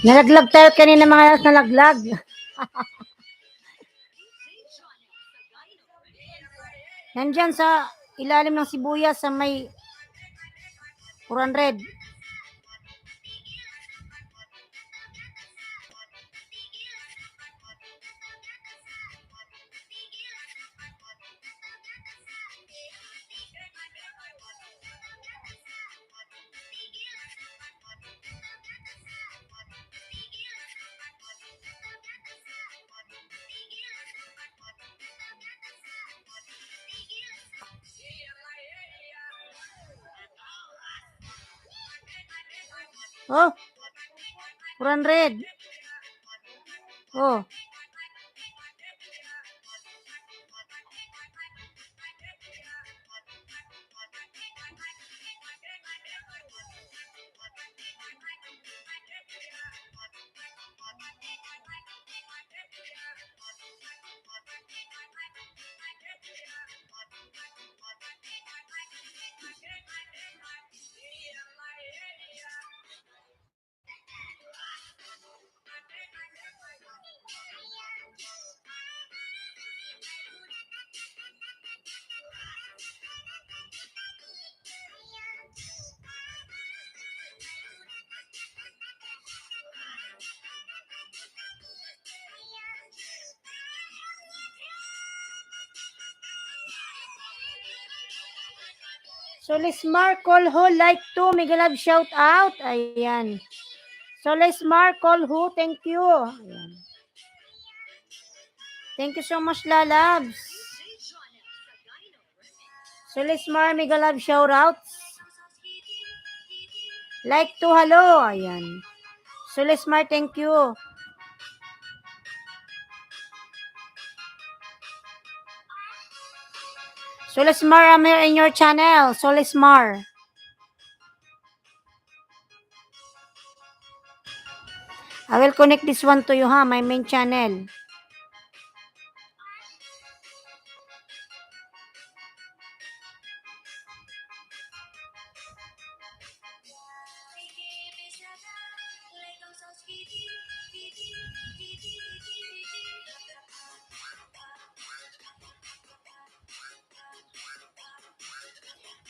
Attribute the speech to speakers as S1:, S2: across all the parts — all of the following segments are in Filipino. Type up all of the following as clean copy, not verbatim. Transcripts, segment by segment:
S1: Nalaglag tayo kanina mga nalaglag. Nandyan sa ilalim ng sibuyas sa may 400. Oh, 400. Oh. Solismar Colho, like to, mega love shout out. Ayan. Solismar Colho, thank you. Ayan. Thank you so much, lalabs. Solismar, mega love shout outs. Like to, hello. Ayan. Solismar, thank you. Solismar, I'm here in your channel. Solismar. I will connect this one to you, ha, my main channel.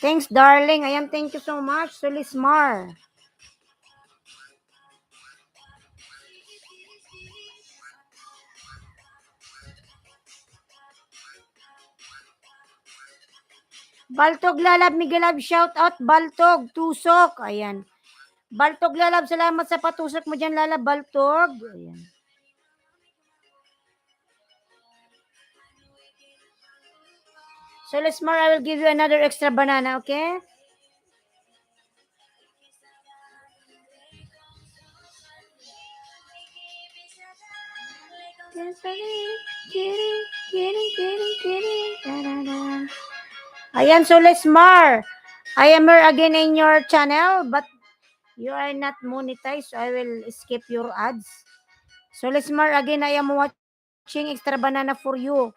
S1: Thanks, darling. Ayan, thank you so much, Solismar. Baltog lalab, migalab, shout out, Baltog, tusok. Ayan. Baltog lalab, salamat sa patusok mo dyan, lalab, Baltog. Ayan. So, Solismar, I will give you another extra banana, okay? Ayan, Solismar. I am here again in your channel, but you are not monetized, so I will skip your ads. Solismar, again, I am watching extra banana for you.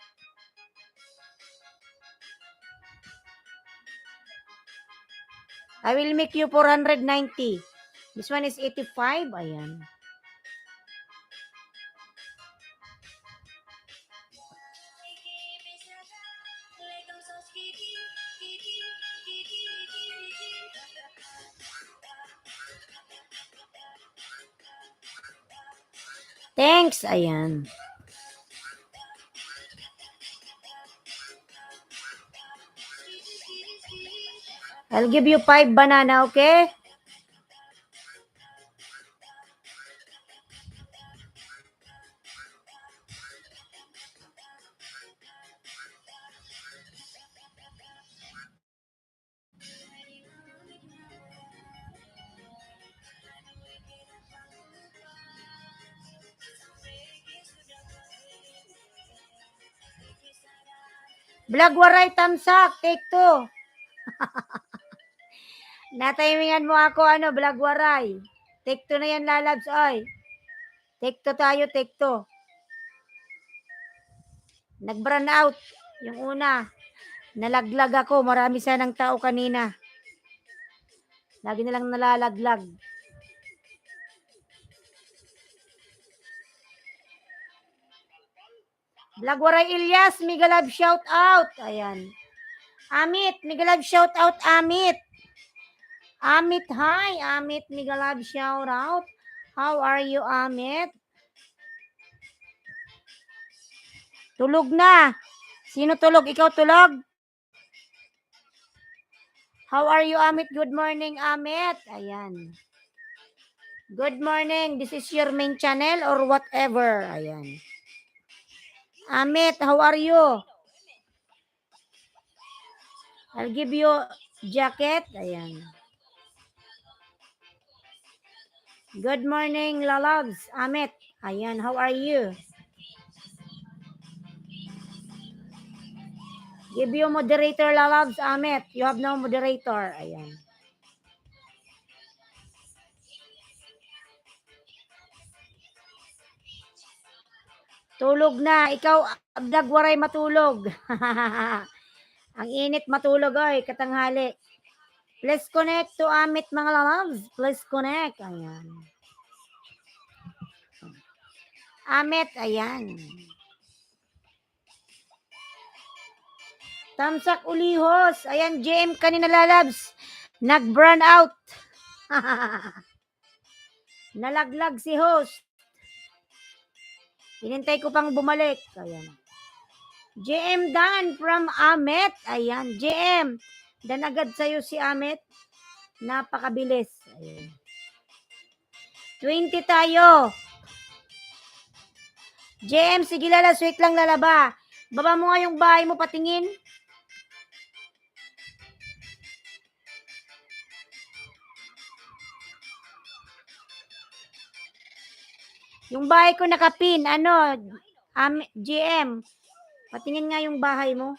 S1: I will make you 490. This one is 85. Ayan. Thanks. Ayan. I'll give you 5 banana, okay? Blagwaray tamsak, take 2. Natimingan mo ako, Blagwaray. Take 2 na yan, lalabs, oy. Take 2 tayo, take 2. Nag-burn out. Yung una. Nalaglag ako. Marami sanang tao kanina. Lagi na lang nalalaglag. Blagwaray Ilyas, mega love shout out. Ayan. Amit, mega love shout out, Amit. Amit, hi. Amit, mega love shout out. How are you, Amit? Tulog na. Sino tulog? Ikaw tulog? How are you, Amit? Good morning, Amit. Ayan. Good morning. This is your main channel or whatever. Ayan. Amit, how are you? I'll give you jacket. Ayan. Good morning, lalabs. Amit. Ayan, how are you? Give you moderator, lalabs. Amit, you have no moderator. Ayan. Tulog na. Ikaw, abdag waray matulog. Ang init matulog ay katanghali. Please connect to Amit mga lalabs. Please connect. Ayan. Amit, ayan. Tamsak Ulihos. Ayan, JM kanina lalabs. Nag-burn out. Nalaglag si host. Hinintay ko pang bumalik. Ayan. JM Dan from Amit. Ayan, JM. Dan agad sa'yo si Amit. Napakabilis. Ayan. 20 tayo. JM, sige lalas. Wait lang lalaba. Baba mo nga yung bahay mo patingin. Yung bahay ko nakapin. Ano? GM. Patingin nga yung bahay mo.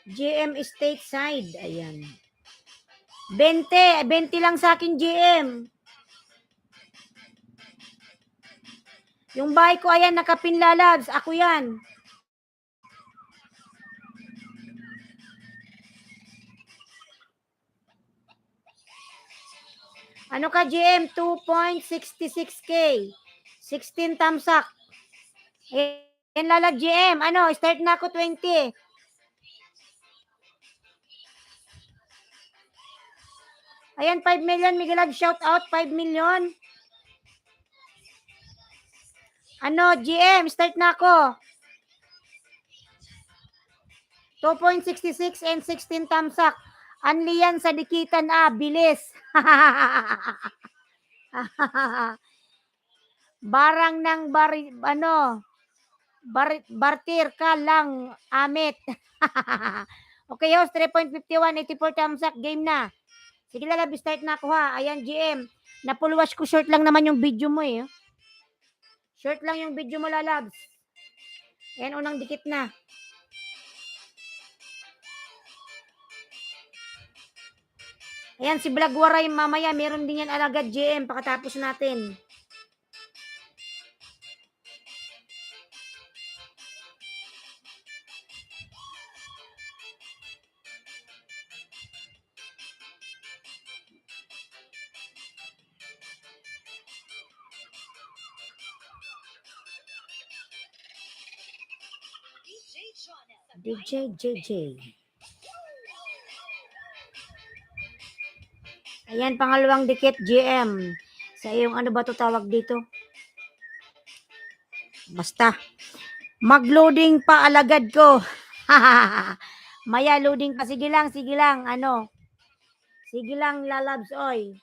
S1: GM stateside. Ayan. 20. 20 lang sa akin, GM. Yung bahay ko, ayan, nakapin lalabs. Ako yan. Ano ka, GM? 2.66K. 16 tamsak. Ayan, lalag, GM. Ano, start na ako 20. Ayan, 5 million. Migalag, shout out, 5 million. Ano, GM, start na ako. 2.66 and 16 tamsak. Anli yan sa dikitan, bilis. Barang ng bartir ka lang, Amit. Okay, host, 3.51, 84 tamsak, game na. Sige lalab, start na ako ha. Ayan, GM. Napulwash ko, short lang naman yung video mo eh. Short lang yung video mo, lalabs. Ayan, unang dikit na. Ayan, si Blagwaray mamaya, meron din yan alagad, GM, pakatapos natin. DJ JJ. Ayan, pangalawang dikit, GM. Sa iyong ano ba to tawag dito? Basta. Mag-loading pa alagad ko. Maya loading pa. Sige lang. Ano? Sige lang, lalabs, oy.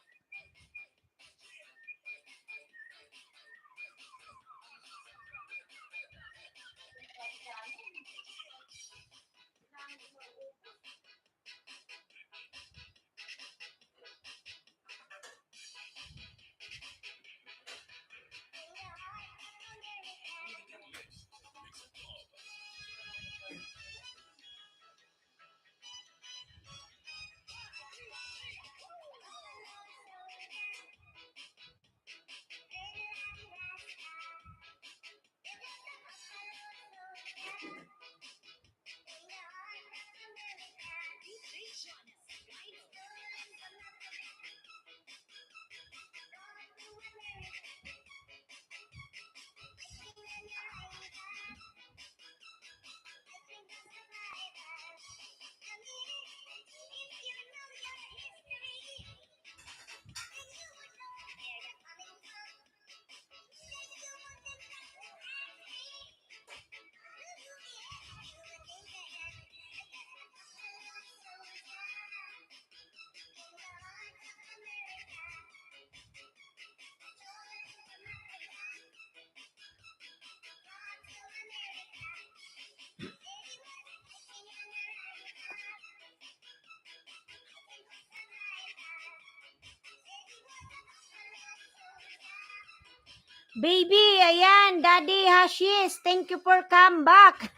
S1: Baby, ayan, Daddy Hashis, thank you for come back.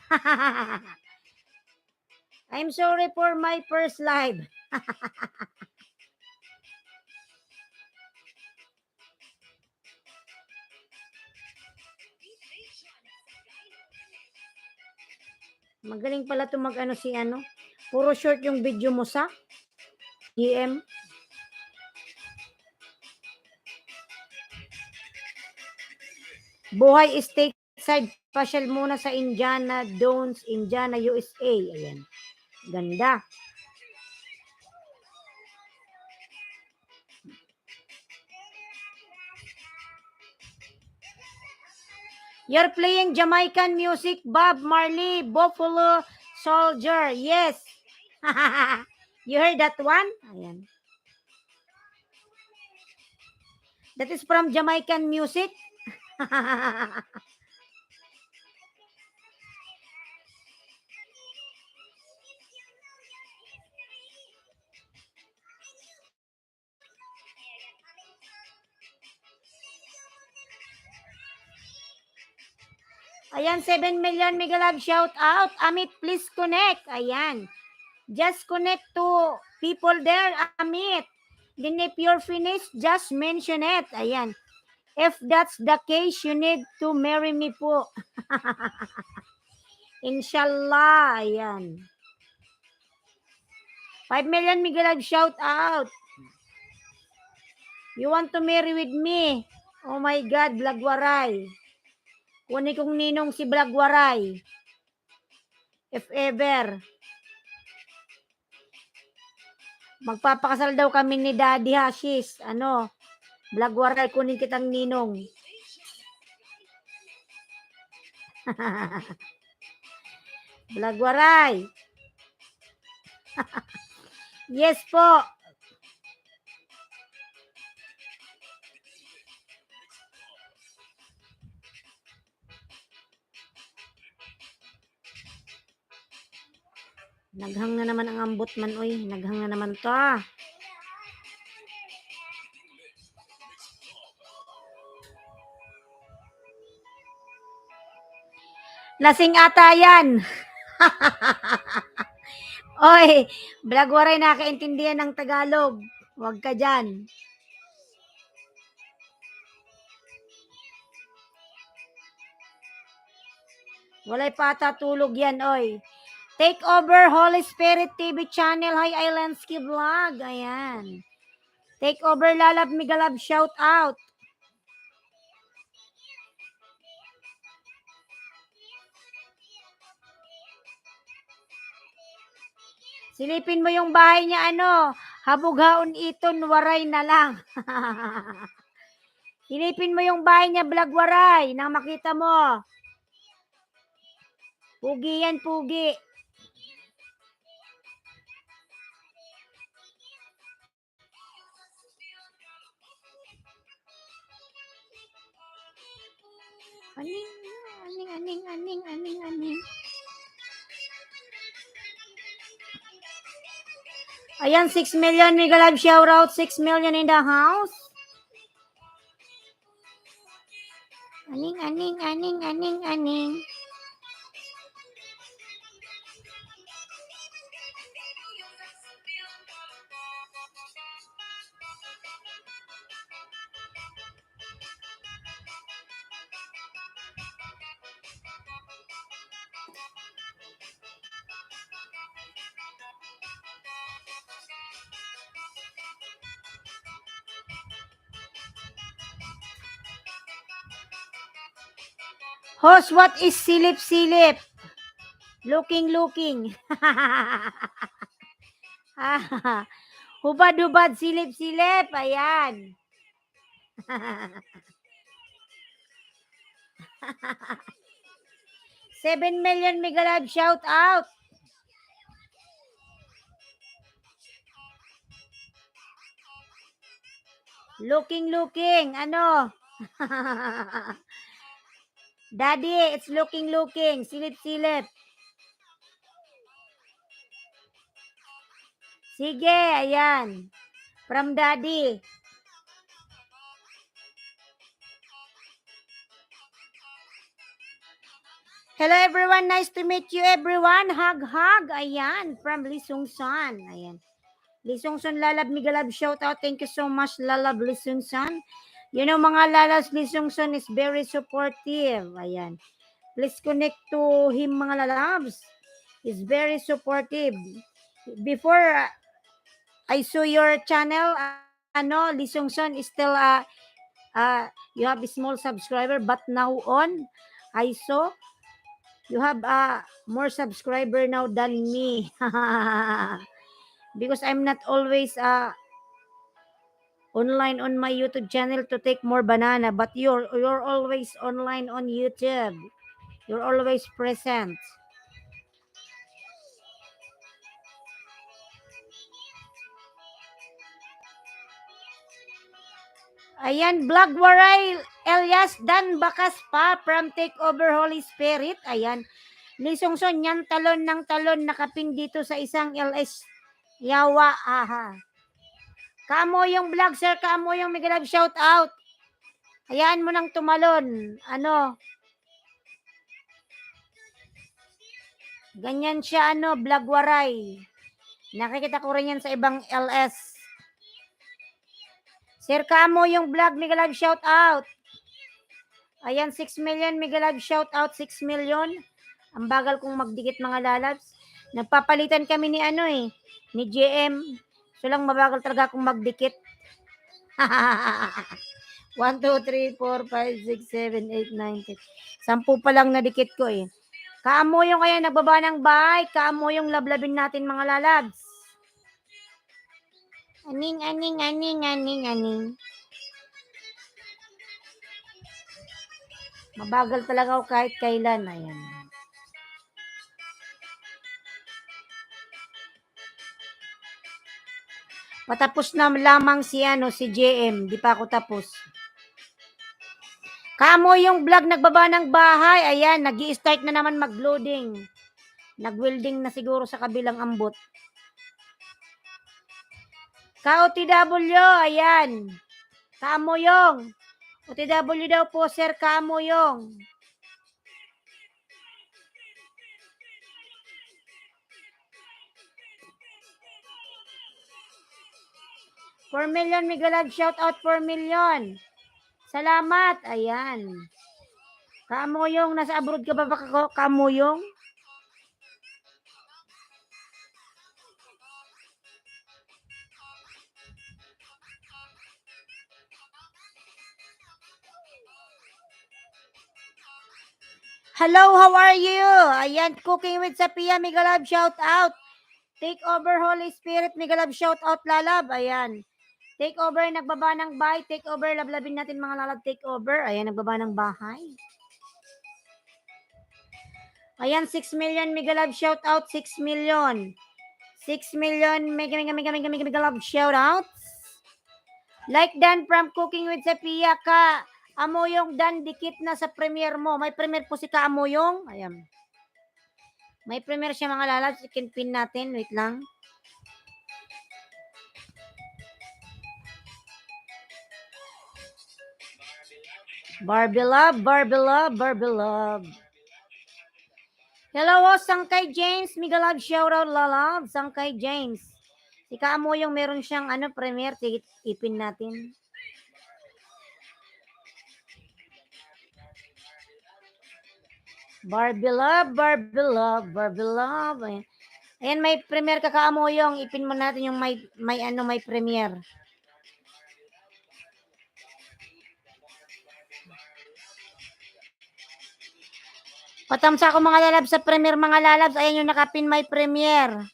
S1: I'm sorry for my first live. Magaling pala ito mag-ano si ano. Puro short yung video mo sa GM. Buhay stateside. Pasyal muna sa Indiana Jones, Indiana, USA. Ayan. Ganda. You're playing Jamaican music, Bob Marley, Buffalo Soldier. Yes. You heard that one? Ayan. That is from Jamaican music. Ayan, 7 million mega love shout out. Amit, please connect. Ayan. Just connect to people there, Amit. Then if you're finished, just mention it. Ayan. If that's the case, you need to marry me po. Inshallah. Ayan. 5 million mega love shout out. You want to marry with me? Oh my God, Blagwaray. Kunin kong ninong si Blagwaray. If ever. Magpapakasal daw kami ni Daddy Hashis. Ano? Blagwaray, kunin kitang ninong. Blagwaray. Yes po. Naghang na naman ang ambot man, oy. Naghang na naman to. Lasing ata yan. Oy, Blagwaray, nakaintindihan ng Tagalog. Huwag ka dyan. Walay patatulog yan, oy. Take over Holy Spirit TV channel. Hi, Islandsky Vlog. Ayan. Take over Lalab Migalab. Shout out. Silipin mo yung bahay niya, ano, habughaon iton, waray na lang. Silipin mo yung bahay niya, Blagwaray, nang makita mo. Pugi yan, pugi. Aning. Ayan, 6 million mega live shout out, 6 million in the house. Aning. Host, what is silip-silip? Looking. Hubad-hubad, silip-silip. Ayan. 7 million mega live shout out. Looking. Ano? Daddy, it's looking. Silip-silip. Sige, ayan. From Daddy. Hello everyone, nice to meet you everyone. Hug, hug. Ayan, from Lisungsan. Ayan. Lisungsan Lalab Migalab, shout out. Thank you so much, Lalab Lisungsan. You know, mga Lalas Lisungsan is very supportive. Ayan. Please connect to him, mga Lalabs. He's very supportive. Before I saw your channel, Lisungsan is still you have a small subscriber, but now on, I saw you have more subscriber now than me. Because I'm not always online on my YouTube channel to take more banana, but you're always online on YouTube. You're always present. Ayan, Vlog Waray Elias Dan Bakas pa from Takeover Holy Spirit. Ayan. Lisongson yan talon ng talon nakapin dito sa isang LS Yawa. Aha. Kamo yung vlog, sir. Kamo yung may shout out. Hayaan mo nang tumalon. Ano? Ganyan siya, Vlog Waray. Nakikita ko rin yan sa ibang LS. Sir Kamo yung vlog, may shout out. Ayan, 6 million, may shout out, 6 million. Ang bagal kong magdikit, mga lalabs. Nagpapalitan kami ni ni JM. So lang mabagal talaga akong magdikit. 1, 2, 3, 4, 5, 6, 7, 8, 9, 10. 10 pa lang nadikit ko eh. Kaamo yung kaya nagbaba ng bahay. Kaamo yung lablabin natin, mga lalabs. Aning, aning, aning, aning, aning. Mabagal talaga ako kahit kailan. Ayan. Patapos na lamang si JM. Di pa ako tapos. Kamo yung vlog nagbaba ng bahay. Ayan, nag-i-start na naman mag-loading. Nag-welding na siguro sa kabilang ambot. Ka-OTW, ayan. Kamo yung. OTW daw po, sir, kamo yung. $4 million, Migalag, shout out 4 million. Salamat, ayan. Kamo yung, nasa abroad ka ba kamo yung? Hello, how are you? Ayan, Cooking with Sapia, Migalab, shout out. Take over Holy Spirit, Migalab, shout out, Lalab. Ayan. Take over, nagbaba ng bahay. Take over, lablabin natin mga lalab. Take over. Ayan, nagbaba ng bahay. Ayan, 6 million, Migalab, shout out, 6 million. 6 million, Migalab, shout out. Like Dan from Cooking with Sapia ka. Amoyong Dan, dikit na sa premiere mo. May premiere po si ka Amoyong. Ayan. May premiere siya, mga lalab. Chicken pin natin. Wait lang. Barbie love, Barbie love, Barbie love. Hello, Sangkay James. Migalab, shout out, lalab. Sangkay James. Si Kaamoyong meron siyang premiere. Ipin natin. Barbie love, Barbie love, Barbie love. Ayan, may premiere ka Kaamoyong. Ipin mo natin yung may premiere. Patamsa ko, mga lalabs, sa premiere, mga lalabs. Ayan yung nakapin may premiere.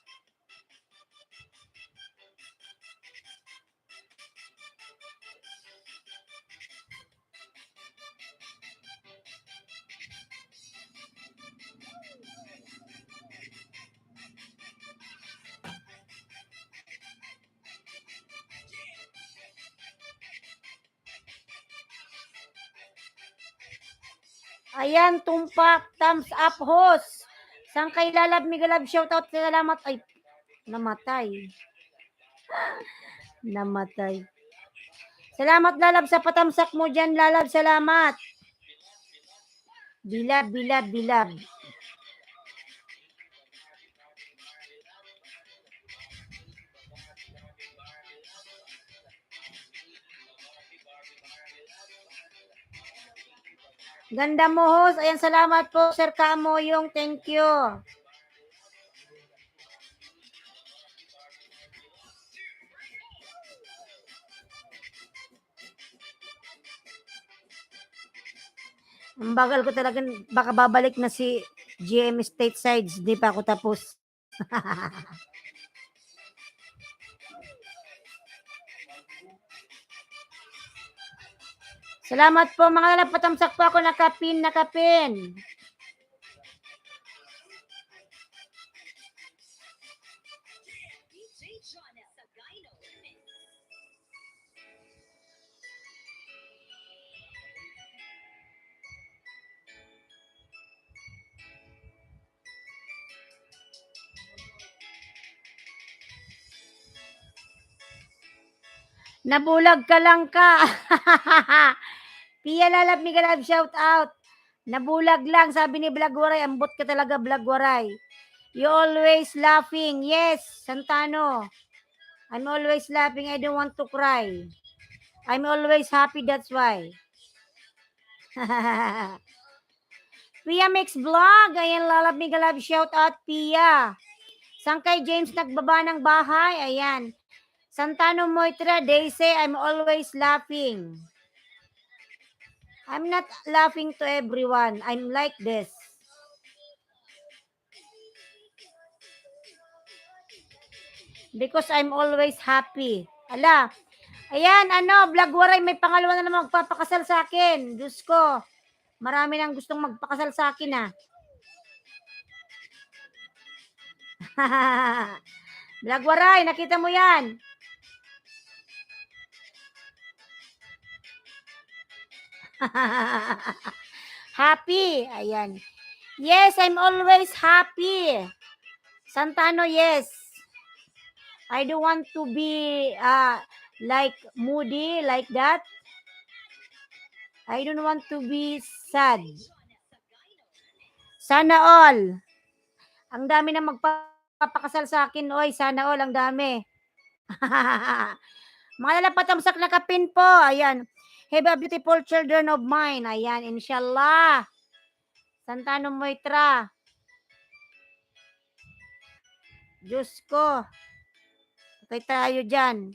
S1: Ayan, tumpak, thumbs up, host. Sangkay lalab, Migalab, shout out, salamat. Ay, namatay. Namatay. Salamat, lalab, sa patamsak mo dyan, lalab. Salamat. Bilab, bilab, bilab. Ganda mo, host. Ayan, salamat po, Sir Kamoyong. Thank you. Ang bagal ko talaga, baka babalik na si GM Statesides. Di pa ako tapos. Salamat po mga lalap, patamsak po ako, nakapin. Nabulag ka lang ka. Pia Lalab, Miguel Lab, shout out. Nabulag lang, sabi ni Blagwaray. Ambot ka talaga, Blagwaray. You always laughing. Yes, Santano. I'm always laughing. I don't want to cry. I'm always happy, that's why. Pia Mix Vlog. Ayan, Lalab, Miguel Lab, shout out, Pia. Sangkay James nagbaba ng bahay. Ayan. Santano Moitra, they say I'm always laughing. I'm not laughing to everyone. I'm like this. Because I'm always happy. Ala, ayan, Blagwaray, may pangalawa na naman magpapakasal sa akin. Diyos ko, marami nang gustong magpakasal sa akin, ha. Blagwaray, nakita mo yan. Happy, ayan. Yes, I'm always happy. Santano, yes. I don't want to be like moody like that. I don't want to be sad. Sana all. Ang dami na magpapakasal sa akin. Oy, sana all, ang dami. Mga lalapatamsak na kapin po. Ayan. Have a beautiful children of mine. Ayan, inshallah. Santano Moitra. Diyos ko. Patay tayo dyan.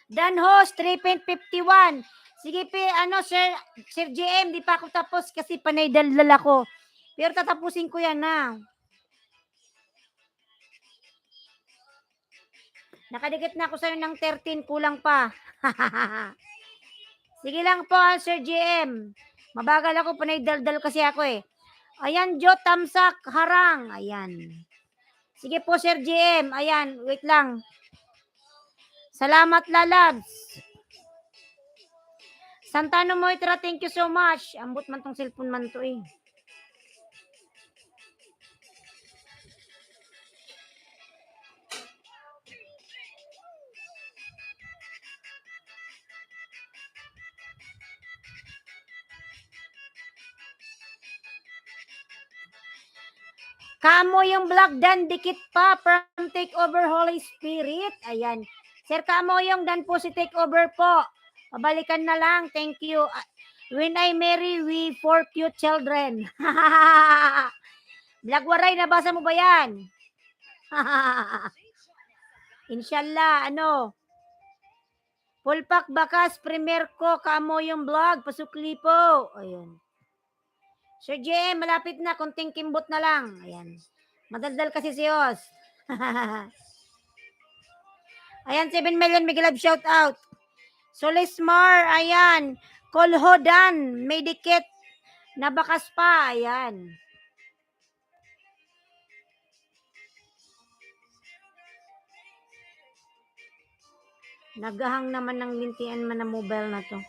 S1: Dan host, 3.51. Sige Sir GM, di pa ako tapos kasi panay dalal ako. Pero tatapusin ko yan na. Nakadikit na ako sa'yo ng 13, kulang pa. Sige lang po, Sir GM. Mabagal ako, panay daldal kasi ako eh. Ayan, Jo Tamsak, harang. Ayan. Sige po, Sir GM. Ayan, wait lang. Salamat, Lalabs. Santano Moitra, thank you so much. Ambot man tong cellphone man to eh. Kamo yung vlog dan dikit pa from Takeover Holy Spirit. Ayan. Sir Kamo yung dan po si Takeover po. Pabalikan na lang. Thank you. When I marry, we 4 cute children. Blagwaray, nabasa mo ba yan? Inshallah, Pulpak Bakas, premier ko, Kamo yung vlog. Pasukli po. Ayan. Sir JM, malapit na. Kunting kimbot na lang. Ayan. Madaldal kasi si Os. Ayan, 7 million. Miguel Love, shout out. Solismar, ayan. Kolhodan, may dikit. Nabakas pa, ayan. Nagahang naman ng lintian man na mobile na to.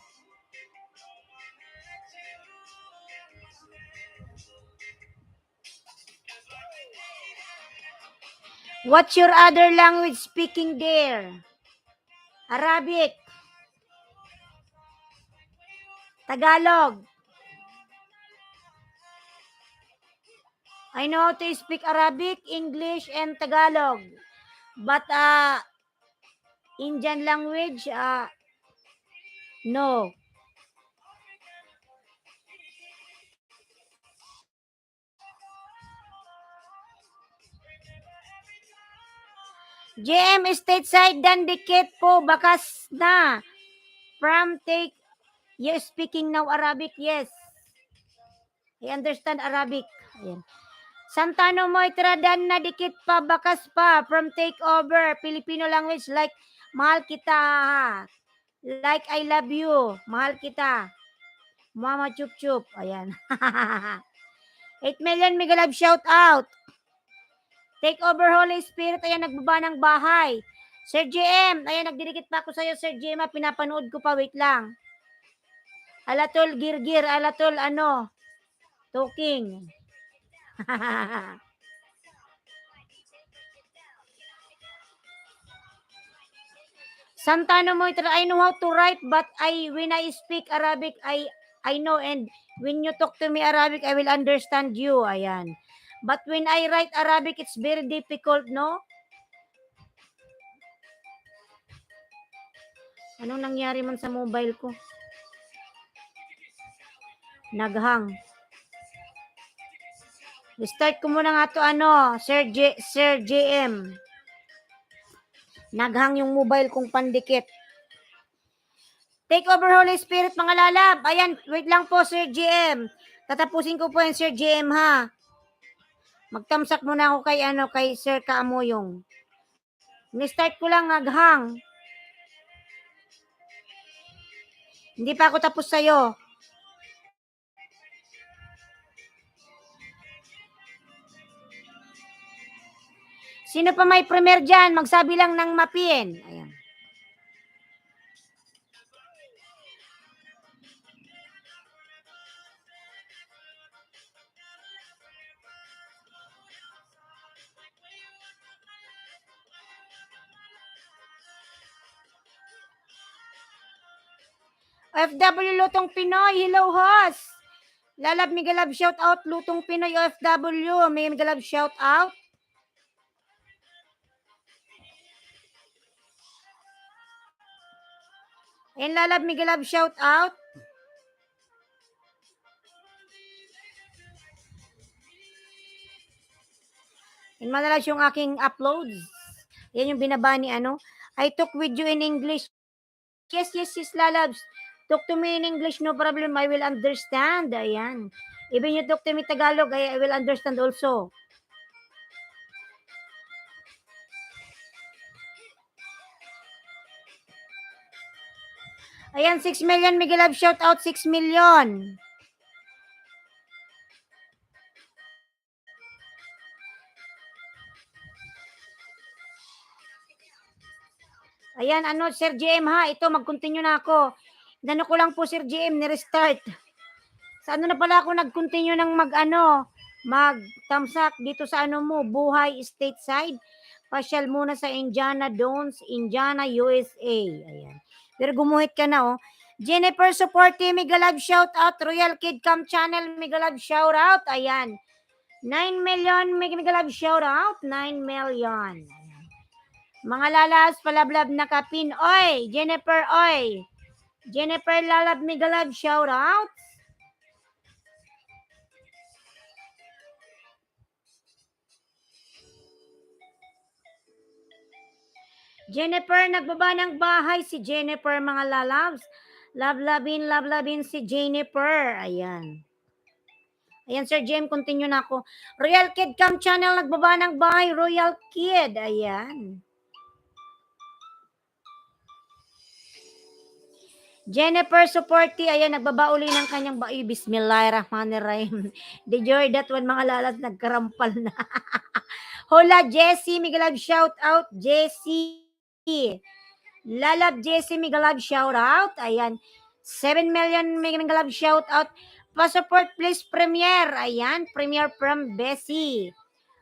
S1: What's your other language speaking there? Arabic. Tagalog. I know how to speak Arabic, English, and Tagalog. But Indian language, no. GM stateside dan dikit po bakas na. From take, you speaking now Arabic? Yes. I understand Arabic. Ayan. Santano mo itradan na dikit pa bakas pa from takeover Filipino language like mahal kita, like I love you, mahal kita, mama chup chup. Ayan. 8 million mega love shout out. Take over Holy Spirit, ayan nagbaba ng bahay. Sir GM, ayan nagdidikit pa ako sa'yo Sir GM, pinapanood ko pa, wait lang. Alatol girgir, alatol ano, talking. Santano mo ito, I know how to write but when I speak Arabic I know, and when you talk to me Arabic I will understand you. Ayan. But when I write Arabic it's very difficult, no? Anong nangyari man sa mobile ko? Naghang. Start ko muna nga to ano, Sir JM. Naghang yung mobile kong pandikit. Take over Holy Spirit mga lalab. Ayan, wait lang po Sir JM. Tatapusin ko po yan Sir JM ha. Magtamsak muna ako kay Sir Kaamoyong. Ni-start ko lang naghang. Hindi pa ako tapos sa'yo. Sino pa may premier dyan? Magsabi lang ng mapin. Ayan. OFW Lutong Pinoy, hello host. Lalab Migalab shout out Lutong Pinoy OFW. May Migalab shout out. And Lalab Migalab shout out. And madalas yung aking uploads. Yan yung binaba ni ano. I talk with you in English. Yes, Lalabs. Talk to me in English, no problem. I will understand. Ayan. Even you talk to me Tagalog, I will understand also. Ayan, 6 million. Miguel Love, shout out 6 million. Ayan, ano, Sir GM ha, ito, mag-continue na ako. Nano ko lang po, Sir GM, ni-restart. Sa ano na pala ako nag-continue ng mag-tamsak dito sa ano mo, Buhay Stateside. Pasyal muna sa Indiana Dons, Indiana, USA. Ayan. Pero gumuhit ka na, oh. Jennifer Supporti, Migalab shout out. Royal Kid Cam Channel, Migalab shout out. Ayan. 9 million, Migalab shout out. 9 million. Ayan. Mga lalas, palablab na kapin. Oy, Jennifer, oy. Jennifer Lalab Migalab, shout out. Jennifer, nagbaba ng bahay si Jennifer, mga lalabs. Love-labin si Jennifer. Ayan. Ayan, Sir Jem, continue na ako. Royal Kid Cam Channel, nagbaba ng bahay. Royal Kid. Ayan. Jennifer Supporti, ayan, nagbaba uli ng kanyang bahay. Bismillahirrahmanirrahim. The joy that one, mga lalas, nagkarampal na. Hola, Jessie, Migalab, shout out, Jessie. Lalab, Jessie, Migalab, shout out. Ayan. 7 million, Migalab, shout out. Pa-support, please, Premier. Ayan, Premier from Bessie.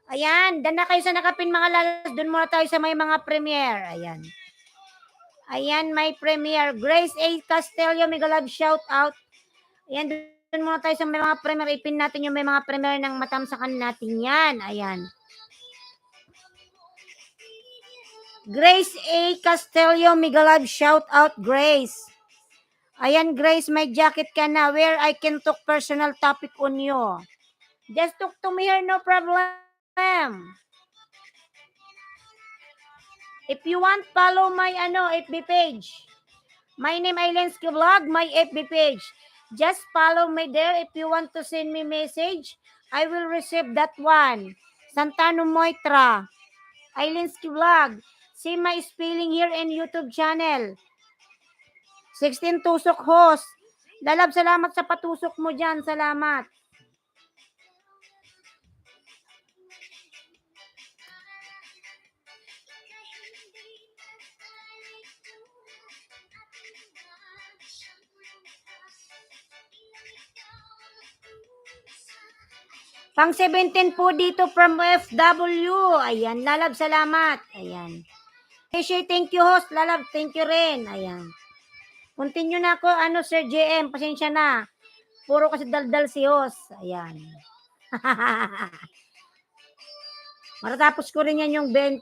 S1: Ayan, dan na kayo sa nakapin, mga lalas. Doon muna tayo sa may mga Premier. Ayan. Ayan, may Premier. Grace A. Castelio, Migalab, shout out. Ayan, doon muna tayo sa may mga Premier. Ipin natin yung may mga Premier ng matamsakan natin yan. Ayan. Grace A. Castelio, Migalab, shout out, Grace. Ayan, Grace, may jacket ka na where I can talk personal topic on you. Just talk to me here, no problem. If you want, follow my FB page. My name Ailensky Vlog, my FB page. Just follow me there. If you want to send me message, I will receive that one. Santano Moitra, Ailensky Vlog. See my spelling here in YouTube channel. 16 tusok host. Lalab, salamat sa patusok mo dyan. Salamat. Pang 17 po dito from FW. Ayan, Lalab, salamat. Ayan. Thank you host. Lalab, thank you rin. Ayan. Continue na ako, Sir JM, pasensya na. Puro kasi daldal si host. Ayan. Matatapos ko rin yan yung 20.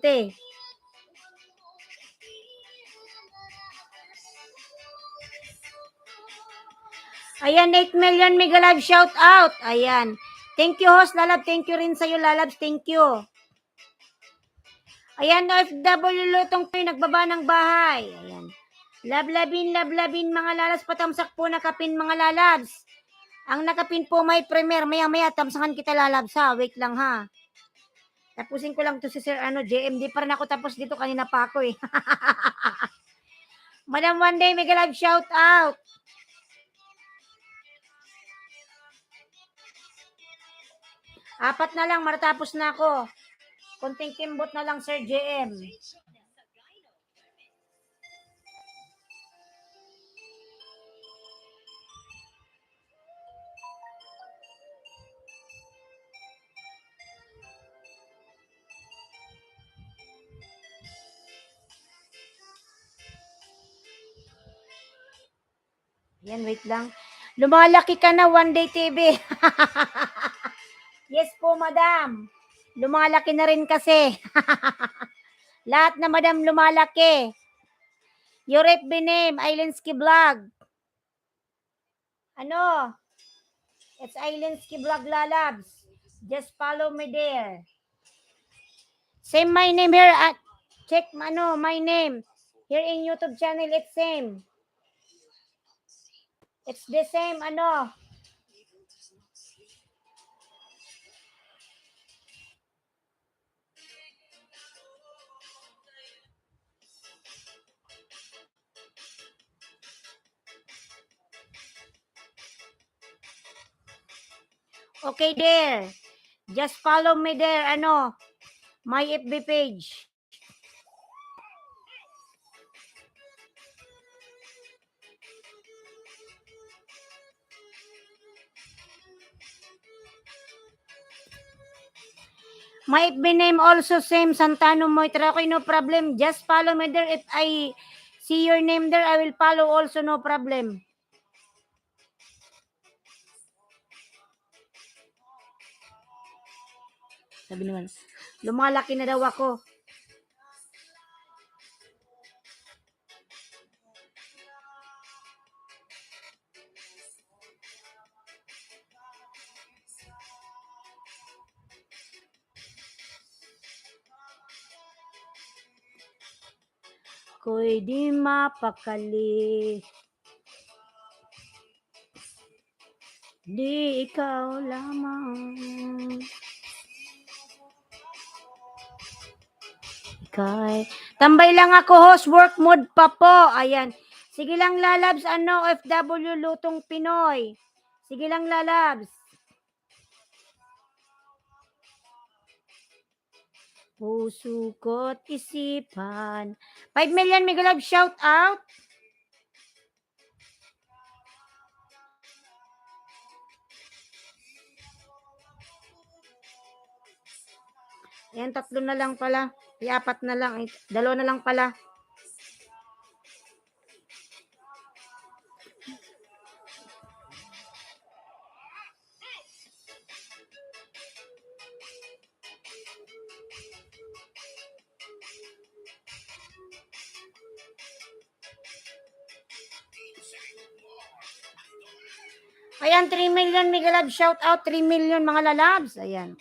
S1: Ayan, 8 million mega live shout out. Ayan. Thank you host, Lalab. Thank you rin sa'yo, Lalabs. Thank you. Ayan, OFW Lutong po nagbaba ng bahay. Ayan. Lablabin, mga Lalabs. Patamsak po nakapin, mga Lalabs. Ang nakapin po may premier. Maya-maya, tamsakan kita, Lalabs, ha. Wait lang, ha. Tapusin ko lang to si Sir JMD pa rin ako tapos dito. Kanina pa ako, eh. Madam One Day, mega live shout out. Apat na lang, matatapos na ako. Konting kimbot na lang, Sir JM. Yan, wait lang. Lumalaki ka na, One Day TV. Yes po, madam. Lumalaki na rin kasi. Lahat na, madam, lumalaki. Your FB name, Ailensky Vlog. It's Ailensky Vlog, Lalabs. Just follow me there. Same my name here. Check my name. Here in YouTube channel, it's same. It's the same, Okay there. Just follow me there, my FB page. My FB name also same, Santano Moitra. Okay, no problem. Just follow me there. If I see your name there, I will follow also, no problem. Sabi naman, lumalaki na daw ako. Ko'y di mapakali. Di ikaw lamang. Okay. Tambay lang ako, host. Work mode pa po. Ayan. Sige lang, Lalabs. FW Lutong Pinoy. Sige lang, Lalabs. Puso ko't isipan. 5 million mega love shout out. Ayan, 3 na lang pala. 4 na lang. 2 na lang pala. Ayan, 3 million mega love shout out. 3 million mga lalabs. Ayan.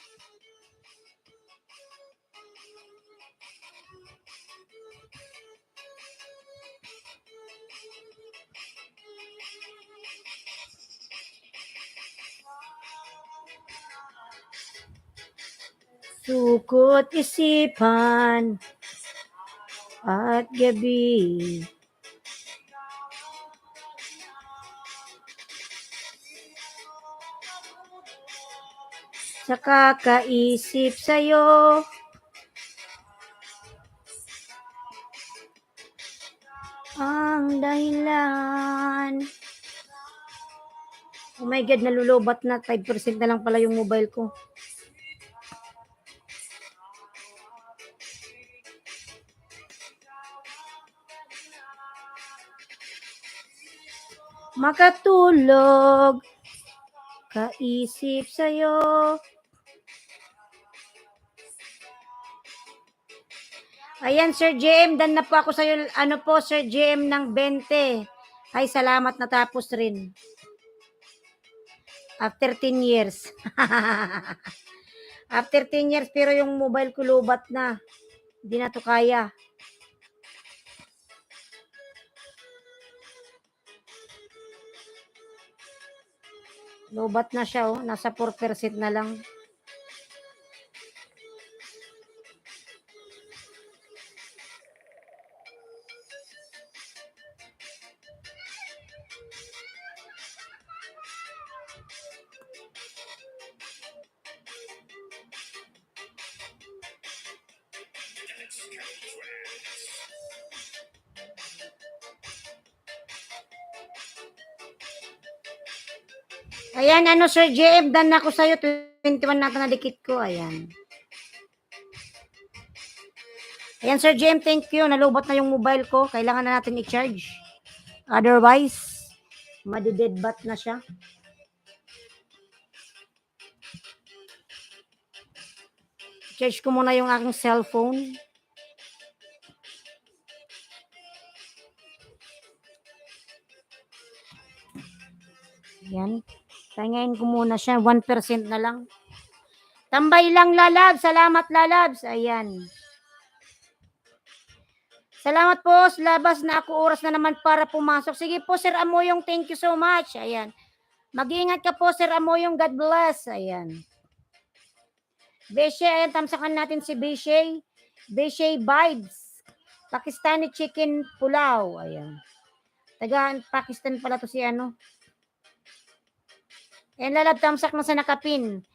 S1: Sukot isipan at gabi. Sa kakaisip sa'yo, ang dahilan. Oh my God, nalulobat na. 5% na lang pala yung mobile ko. Makatulog, kaisip sa'yo. Ayan, Sir JM, dan na po ako sa'yo. Ano po, Sir JM ng 20. Ay, salamat, natapos rin. After 10 years. After 10 years, pero yung mobile ko lubat na. Hindi na to kaya. Lubat na siya, oh. Nasa 4% na lang. Ayan, ano, Sir JM, dan ako sa'yo. 21 na nadikit ko. Ayan. Ayan, Sir JM, thank you. Nalubat na yung mobile ko. Kailangan na natin i-charge. Otherwise, madi-deadbat na siya. Charge ko muna yung aking cellphone. Ayan. Tangayin ko muna siya. 1% na lang. Tambay lang, Lalabs. Salamat, Lalabs. Ayan. Salamat po. Labas na ako. Oras na naman para pumasok. Sige po, Sir Amoyong. Thank you so much. Ayan. Mag-iingat ka po, Sir Amoyong. God bless. Ayan. Beshe, ayan. Tamsakan natin si Beshe. Beshe Vibes. Pakistani chicken pulao. Ayan. Taga Pakistan pala to si ano. Ayan, Lalab, tamsak na sa nakapin.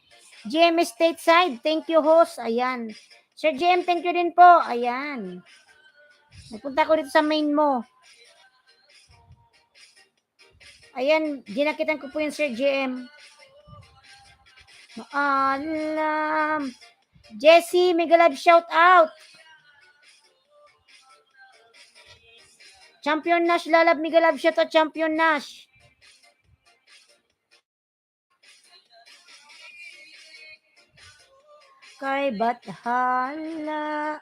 S1: GM Stateside, thank you, host. Ayan. Sir GM, thank you din po. Ayan. Nagpunta ko dito sa main mo. Ayan, ginakitan ko po yung Sir GM. Maalam. Jessie, mega love shout out. Champion Nash, Lalab, mega love shout out, Champion Nash. Kay Bathala.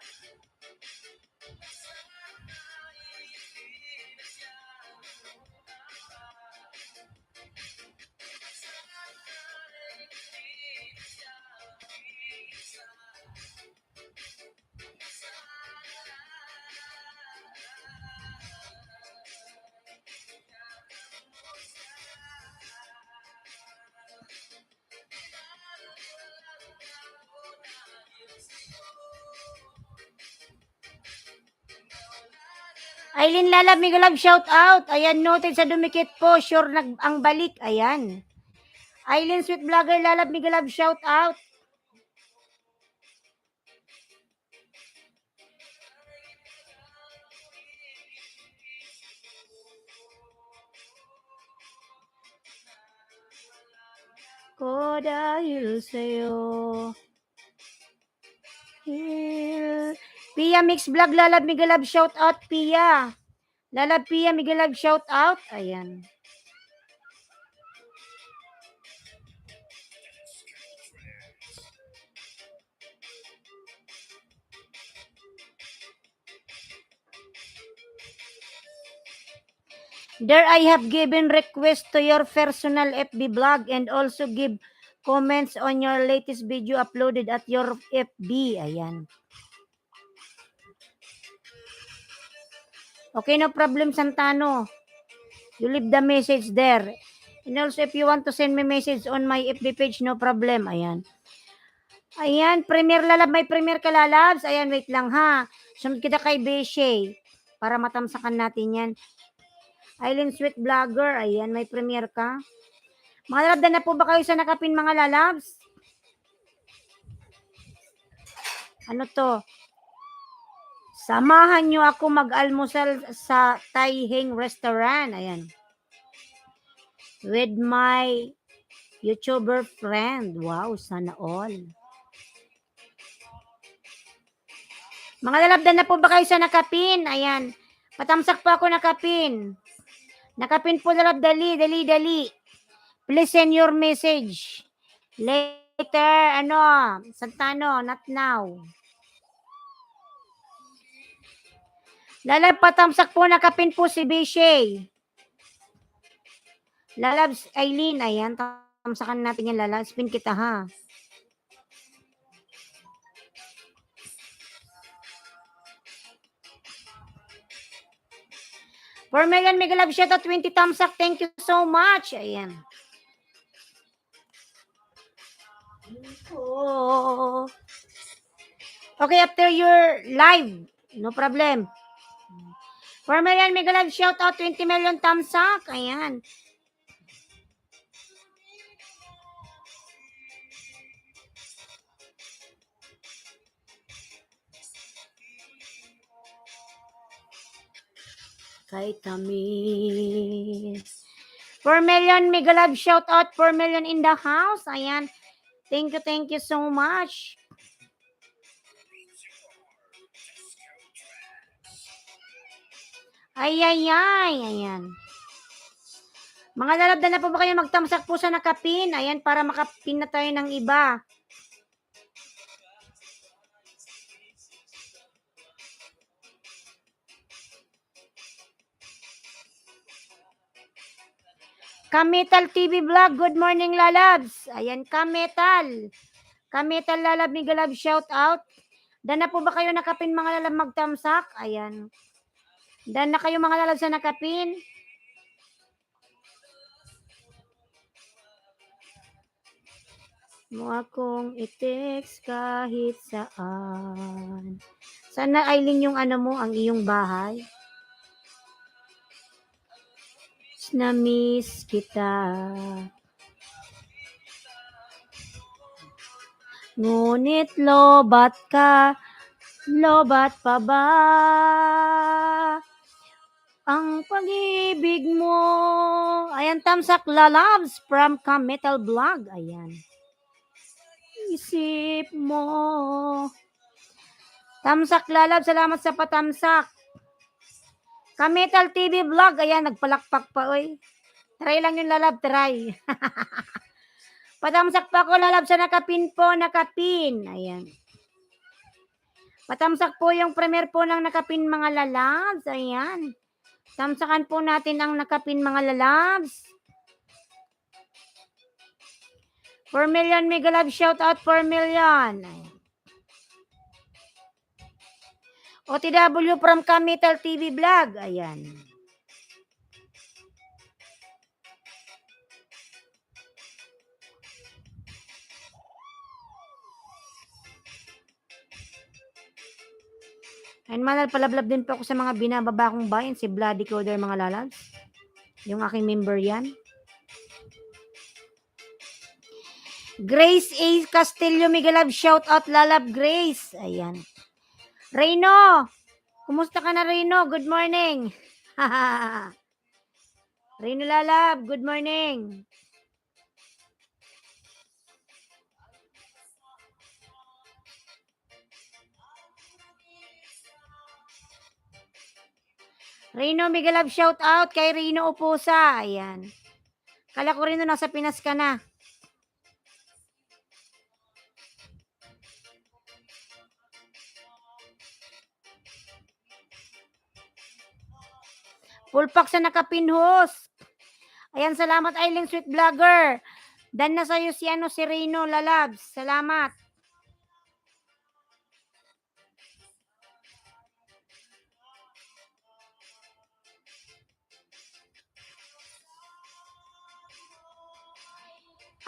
S1: Aileen Lalab, mega love shout out. Ayan, noted sa dumikit po. Sure ang balik. Ayan. Aileen Sweet Vlogger Lalab, mega love shout out. Ko dahil sa'yo. Pia Mix Vlog, Lalab, mega love shout out, Pia. Lalab, Pia, mega love shout out. Ayan. There I have given request to your personal FB blog and also give comments on your latest video uploaded at your FB. Ayan. Okay, no problem, Santano. You leave the message there. And also, if you want to send me message on my FB page, no problem. Ayan. Ayan, premier lalab, may premier ka lalabs. Ayan, wait lang ha. Sunod kita kay Beshe para matamsakan natin yan. Island Sweet Vlogger, ayan, may premier ka. Mga lalab, na po ba kayo sa nakapin mga lalabs? Ano to? Samahan nyo ako mag-almusal sa Thai Heng Restaurant. Ayan. With my YouTuber friend. Wow, sana all. Mga lalabdan na po ba kayo sa nakapin? Ayan. Patamsak po ako nakapin. Nakapin po lalab, dali. Please send your message. Later, Santano, not now. Lalab, patamsak po nakapin po si Bishay. Lalabs, Aileen, ayan. Tamsakan natin yan, lalabs. Spin kita, ha. For Megan Megalab, shout out 20 thumbs up. Thank you so much. Ayan. Oh. Okay, after your live, no problem. For Megan Megalab, shout out 20 million thumbs up. Ayan. Kay Tamis. 4 million Megalab, shout out 4 million in the house. Ayan. Thank you so much. Ay. Ayan. Mga lalabdan na po ba kayo magtamsak po sa nakapin? Ayan, para makapin na tayo ng iba. Kametal TV Vlog, good morning lalabs. Ayan, Kametal. Kametal lalab, Migalab, shout out. Dan na po ba kayo nakapin mga lalab magtamsak? Ayan. Dan na kayo mga lalab sa nakapin? Mo akong i-text kahit saan. Sana Aileen yung mo, ang iyong bahay. Na-miss kita. Ngunit lobat ka, lobat pa ba ang pag-ibig mo? Ayan, tamsak lalabs from Kametal Vlog. Ayan. Isip mo. Tamsak lalab, salamat sa patamsak. Kametal TV Vlog, ayan, nagpalakpak pa, oy. Try lang yung lalab, try. Patamsak pa ko lalab sa nakapin po, nakapin. Ayan. Patamsak po yung premier po ng nakapin mga lalabs. Ayan. Tamsakan po natin ang nakapin mga lalabs. 4 million Megalab, shout out 4 million. Ayan. OTW from Kametal TV Vlog. Ayan. Ayan, palablab din po ako sa mga binababa kong bayan. Si Bloody Coder mga lalabs. Yung aking member yan. Grace A. Castillo Megalab, shout out lalab Grace. Ayan. Reyno, kumusta ka na Reyno? Good morning. Reyno lalab, good morning. Reyno Megalab, shout out kay Reyno Upusa. Ayan. Kala ko Reyno nasa Pinas ka na. Full pack sa nakapinhos. Ayan, salamat Aileen Sweet Vlogger. Dan na sa'yo si Reyno lalabs. Salamat.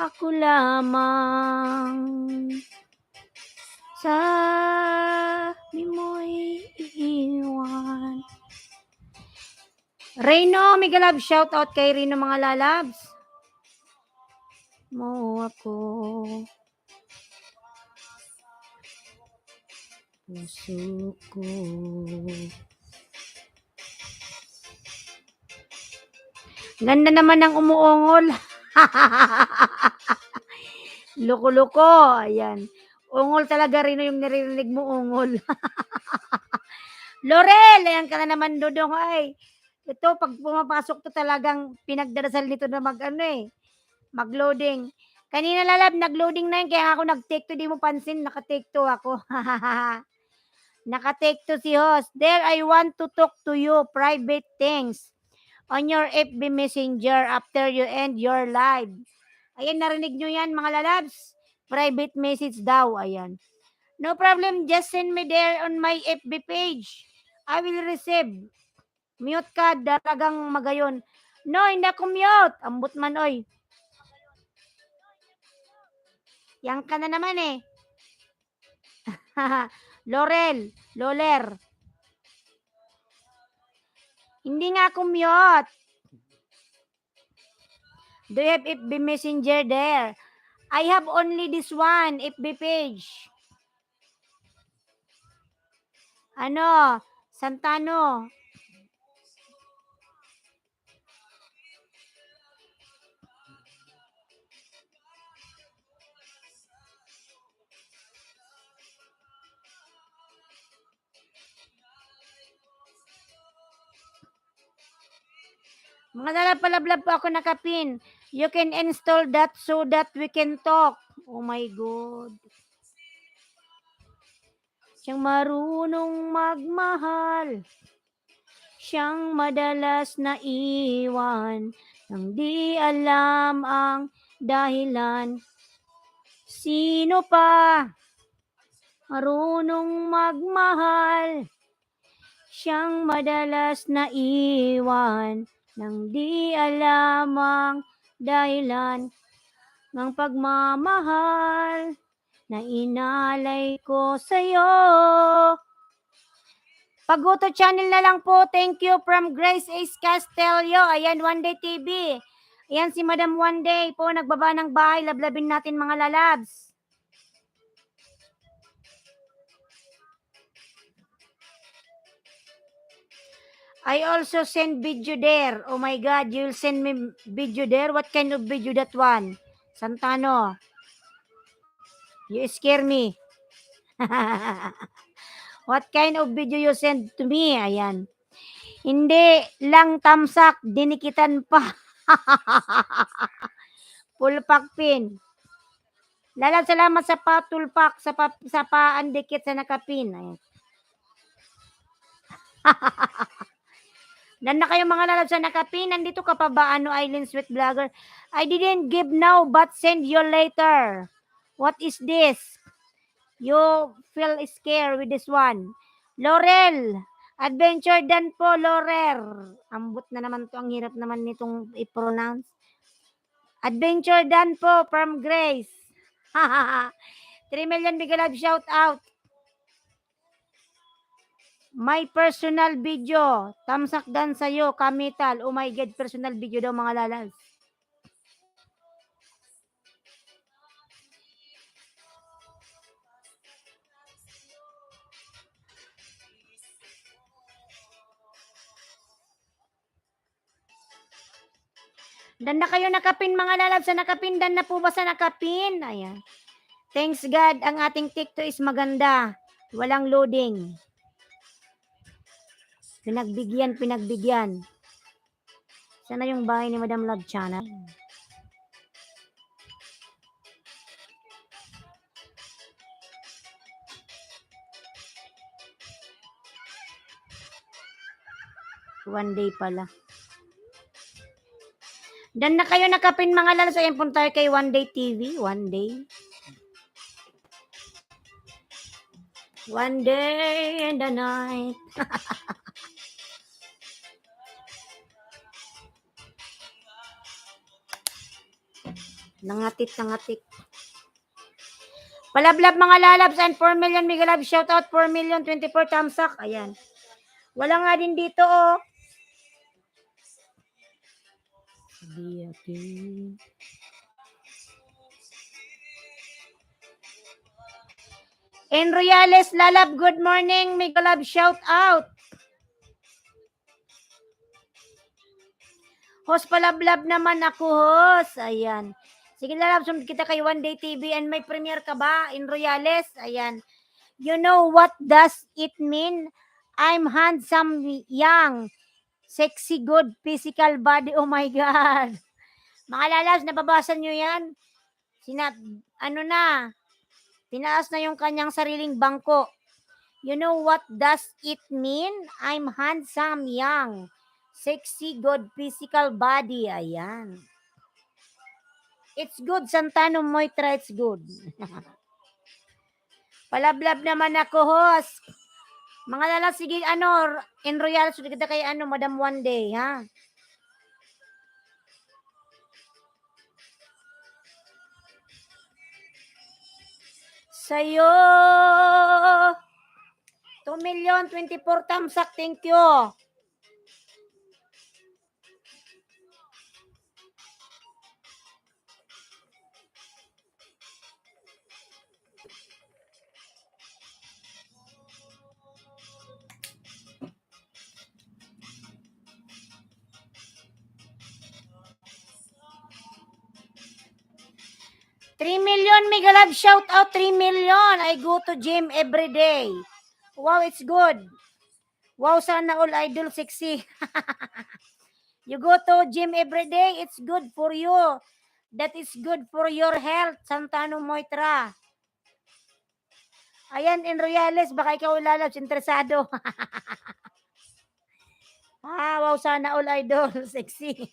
S1: Ako lamang Sabi mo'y iiwan. Reno, mega love, shout out kay Reno mga lalabs. Mo ako. Puso ko. Ganda naman ng umuungol. Loko-loko. Ayan. Ungol talaga rin yung naririnig mo, ungol. Laurel, ayan ka na naman, Dodong. Ay, ito, pag pumapasok to talagang pinagdarasal nito na mag-loading. Kanina lalab, nag-loading na yun, kaya ako nag-take to, di mo pansin, naka-take to ako. Naka-take to si host. There, I want to talk to you, private things, on your FB Messenger after you end your live. Ayan, narinig nyo yan, mga lalabs. Private message daw, ayan. No problem, just send me there on my FB page. I will receive. Mute ka, dalagang magayon. No, hindi ako mute. Ambot man, oy. Yang ka na naman eh. Loler. Hindi nga ako mute. Do you have FB Messenger there? I have only this one, FB page. Ano? Santano. Mga nalapalablab po ako nakapin. You can install that so that we can talk. Oh my God. Siyang marunong magmahal. Siyang madalas na iwan. Nang di alam ang dahilan. Sino pa marunong magmahal? Siyang madalas na iwan. Nang di alam ang dahilan ng pagmamahal na inalay ko sa'yo. Paguto channel na lang po. Thank you from Grace Ace Castelio. Ayan, One Day TV. Ayan si Madam One Day po, nagbaba ng bahay. Lablabin natin mga lalabs. I also send video there. Oh my God, you'll send me video there? What kind of video that one? Santano. You scare me. What kind of video you send to me? Ayan. Hindi lang tamsak, dinikitan pa. Pulpak pin. Lalab, salamat sa patulpak, sa paandikit sa nakapin. Ayan. Dan na kayo mga lalab sa nakapin. Nandito ka pa ba, Island Sweet Vlogger? I didn't give now, but send you later. What is this? You feel scared with this one. Laurel, Adventure Dan po, Laurel. Ambot na naman to. Ang hirap naman nitong i-pronounce. Adventure Dan po from Grace. 3 million big love shout out. My personal video. Tamsak Dan sa'yo, Kamital. Oh my God, personal video daw mga lalas. Dan na kayo nakapin mga lalab sa nakapin. Dan na po ba sa nakapin? Ayan. Thanks God, ang ating TikTok is maganda. Walang loading. Pinagbigyan. Sana yung bahay ni Madam Love Channel. One day pala. Dan na kayo nakapin mga lalas. Ayan po tayo kay One Day TV. One day. One day and a night. Nangatit. Palablab mga lalabs and 4 million mega love. Shout out 4 million 24 tamsak. Ayan. Wala nga din dito oh. En Royales lalab, good morning. Mega love, shout out. Host palablab naman ako, host. Ayan. Sige lalab, sumunod kita kay One Day TV and may premiere ka ba in Royales? Ayan. You know what does it mean? I'm handsome, young, sexy, good, physical body. Oh my God. Mga lalabs, nababasa nyo yan? Tinaas na yung kanyang sariling bangko. You know what does it mean? I'm handsome, young, sexy, good, physical body. Ayan. It's good, Santano Moitra, it's good. Palablab naman ako, host. Mga lalabs, sige, in Royal, sulit kita kay Madam One Day, ha? Sa'yo, 2 million, 24 tamsak, thank you. $3 million, mega love, shout out 3 million. I go to gym every day. Wow, it's good. Wow, sana all idol sexy. You go to gym every day, it's good for you. That is good for your health, Santano Moitra. Ayan, in Royales, baka ikaw lalabs, interesado. Wow, sana all idol sexy.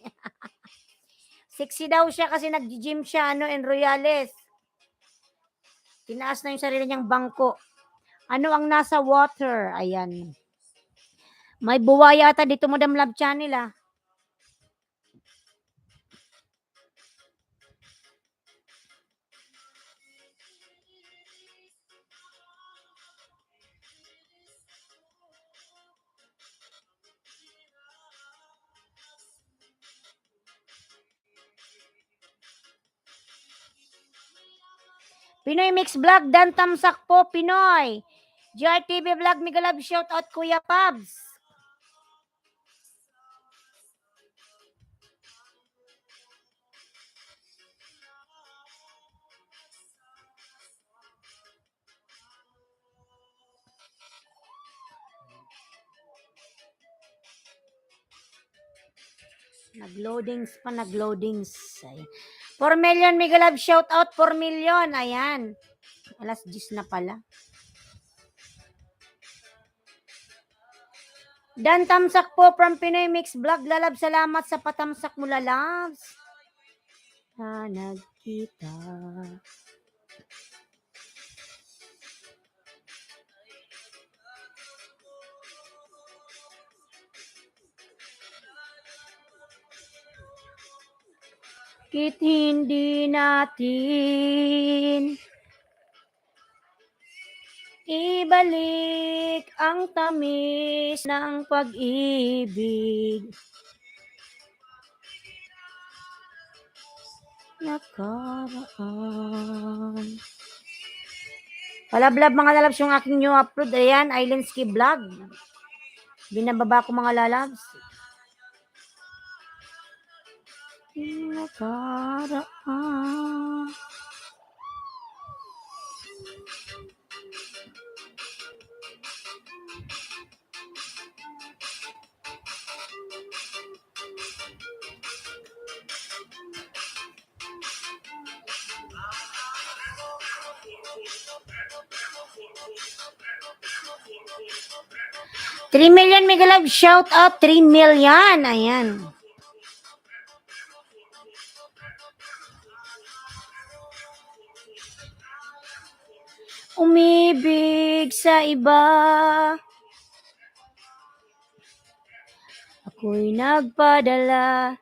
S1: Sexy daw siya kasi nag-gym siya, in Royales. Tinaas na yung sarili niyang bangko. Ano ang nasa water? Ayan. May buwaya ata dito, Madam Love Channel, ah. Pinoy Mix Vlog, Dan Tamsak po, Pinoy. GRTV Vlog, mega love, shout out Kuya Pabs. Nagloadings. 4 million, mega love, shout out 4 million. Ayan. Alas 10 na pala. Dan Tamsak po from Pinoy Mix Vlog. Lalab, salamat sa patamsak mo, lalabs. Nagkita. Bakit hindi natin ibalik ang tamis ng pag-ibig? Nakaraan. Palablab mga lalabs yung aking new upload. Ayan, Islandski Vlog. Binababa ko mga lalabs. Nakaraan. $3 million, mega love, shout out 3 million. Ayan. Umibig sa iba, ako'y nagpadala,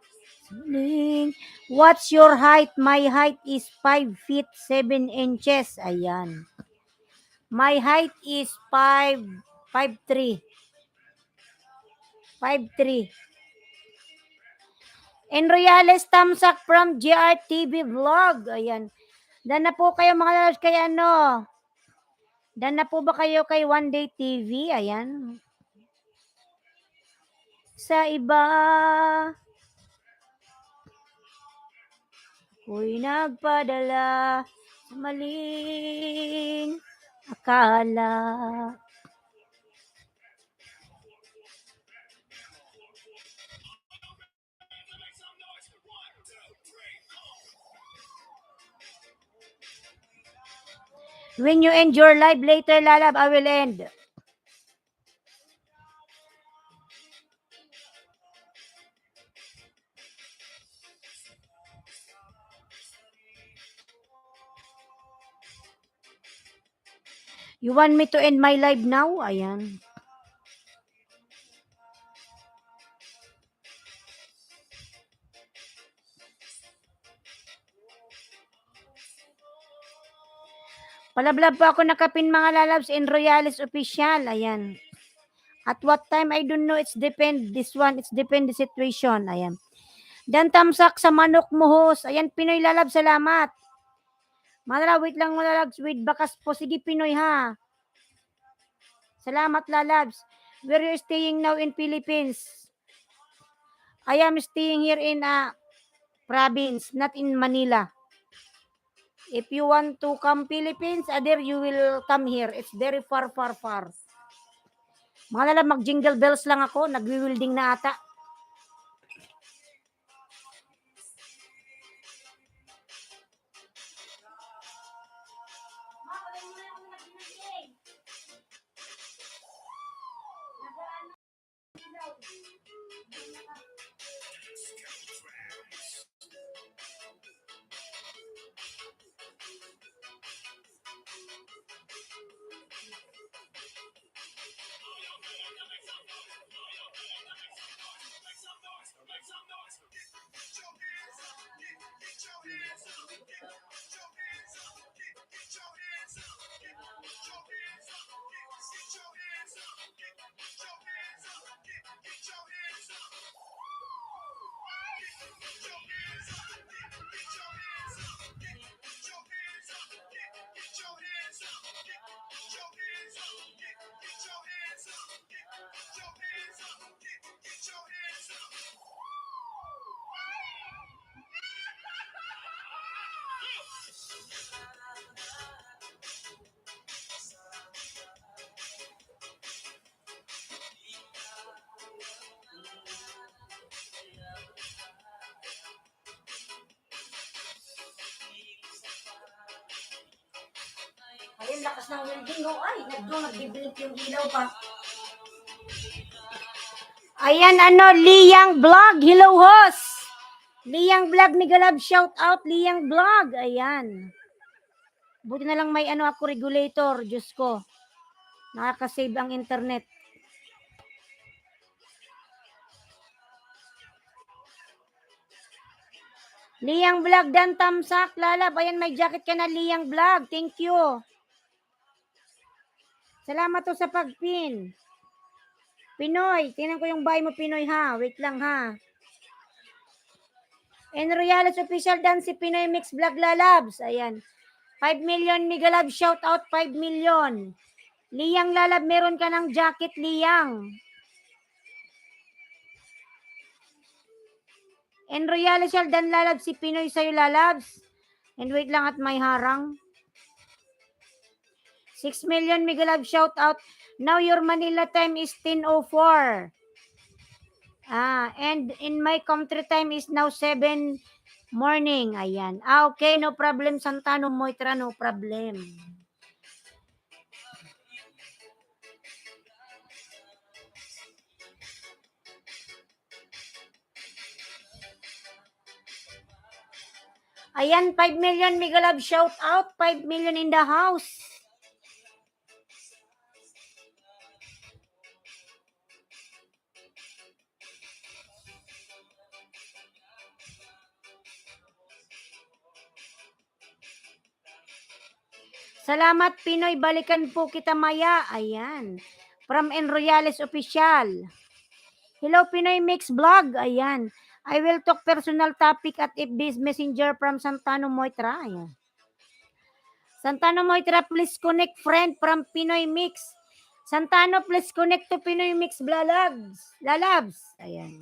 S1: muling What's your height? My height is 5 feet 7 inches. Ayan. My height is 5'3". 5'3". Enroyales Tamsak from GRTV Vlog. Ayan. Dan na po kayo mga lalabs kay ano. Dan na po ba kayo kay One Day TV? Ayan. Sa iba, ako'y nagpadala sa maling akala. When you end your live later, lalab, I will end. You want me to end my live now? Ayan. Palablab po ako nakapin mga lalabs in Royales Official. Ayan. At what time, I don't know. It's depend. This one, it's depend the situation. Ayan. Dan tamsak sa manok muhos. Ayan, Pinoy lalab, salamat. Malala, wait lang mga lalabs. Wait, bakas po. Sige, Pinoy ha. Salamat lalabs. Where you staying now in Philippines? I am staying here in province, not in Manila. If you want to come Philippines, there you will come here. It's very far, far, far. Mga lalab, mag-jingle bells lang ako. Nagwi-wielding na ata. Ayun, lakas ng welding. Oh, ay, nagbiblink yung ilaw pa. Ayan, Liyang Vlog. Hello, host. Liyang Vlog ni Galab. Shout out, Liyang Vlog. Ayan. Buti na lang may ako regulator. Diyos ko. Nakakasave ang internet. Liyang Vlog, Dan Tamsak, lalab. Ayan, may jacket ka na, Liyang Vlog. Thank you. Salamat to sa pagpin. Pinoy, tingnan ko yung buy mo, Pinoy ha. Wait lang ha. En Royales Official Dan si Pinoy Mix Vlog lalabs. Ayan. 5 million Migalab, shout out 5 million. Liyang lalab, meron ka ng jacket, Liyang. En Royales Dan lalab si Pinoy sa'yo lalabs. And wait lang at may harang. 6 million Migalab, shout out. Now your Manila time is 10:04. And in my country time is now 7 morning. Ayan. Okay, no problem. Santano Moitra, no problem. Ayan, 5 million Migalab, shout out. 5 million in the house. Salamat Pinoy, balikan po kita maya. Ayan. From Enroyales Official. Hello Pinoy Mix Vlog. Ayan. I will talk personal topic at FB Messenger from Santano Moitra. Ayan. Santano Moitra, please connect friend from Pinoy Mix. Santano, please connect to Pinoy Mix Lalabs. Lalabs. Ayan.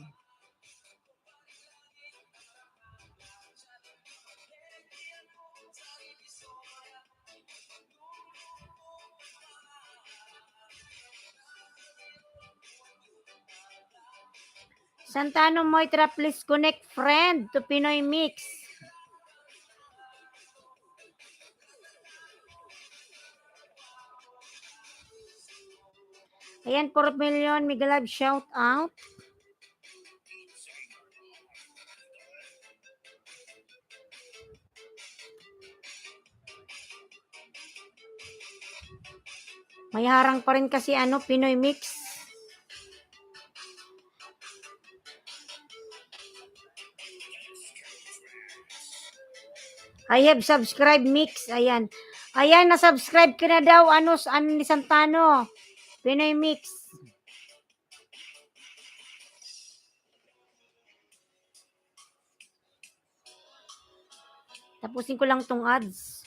S1: Santano Moitra, please connect friend to Pinoy Mix. Ayan, 4 million, mega live shout out. May harang pa rin kasi Pinoy Mix. I have subscribed Mix. Ayan. Ayan, na-subscribe ka na daw. Ano ni Santano? Pinoy Mix. Tapusin ko lang tong ads.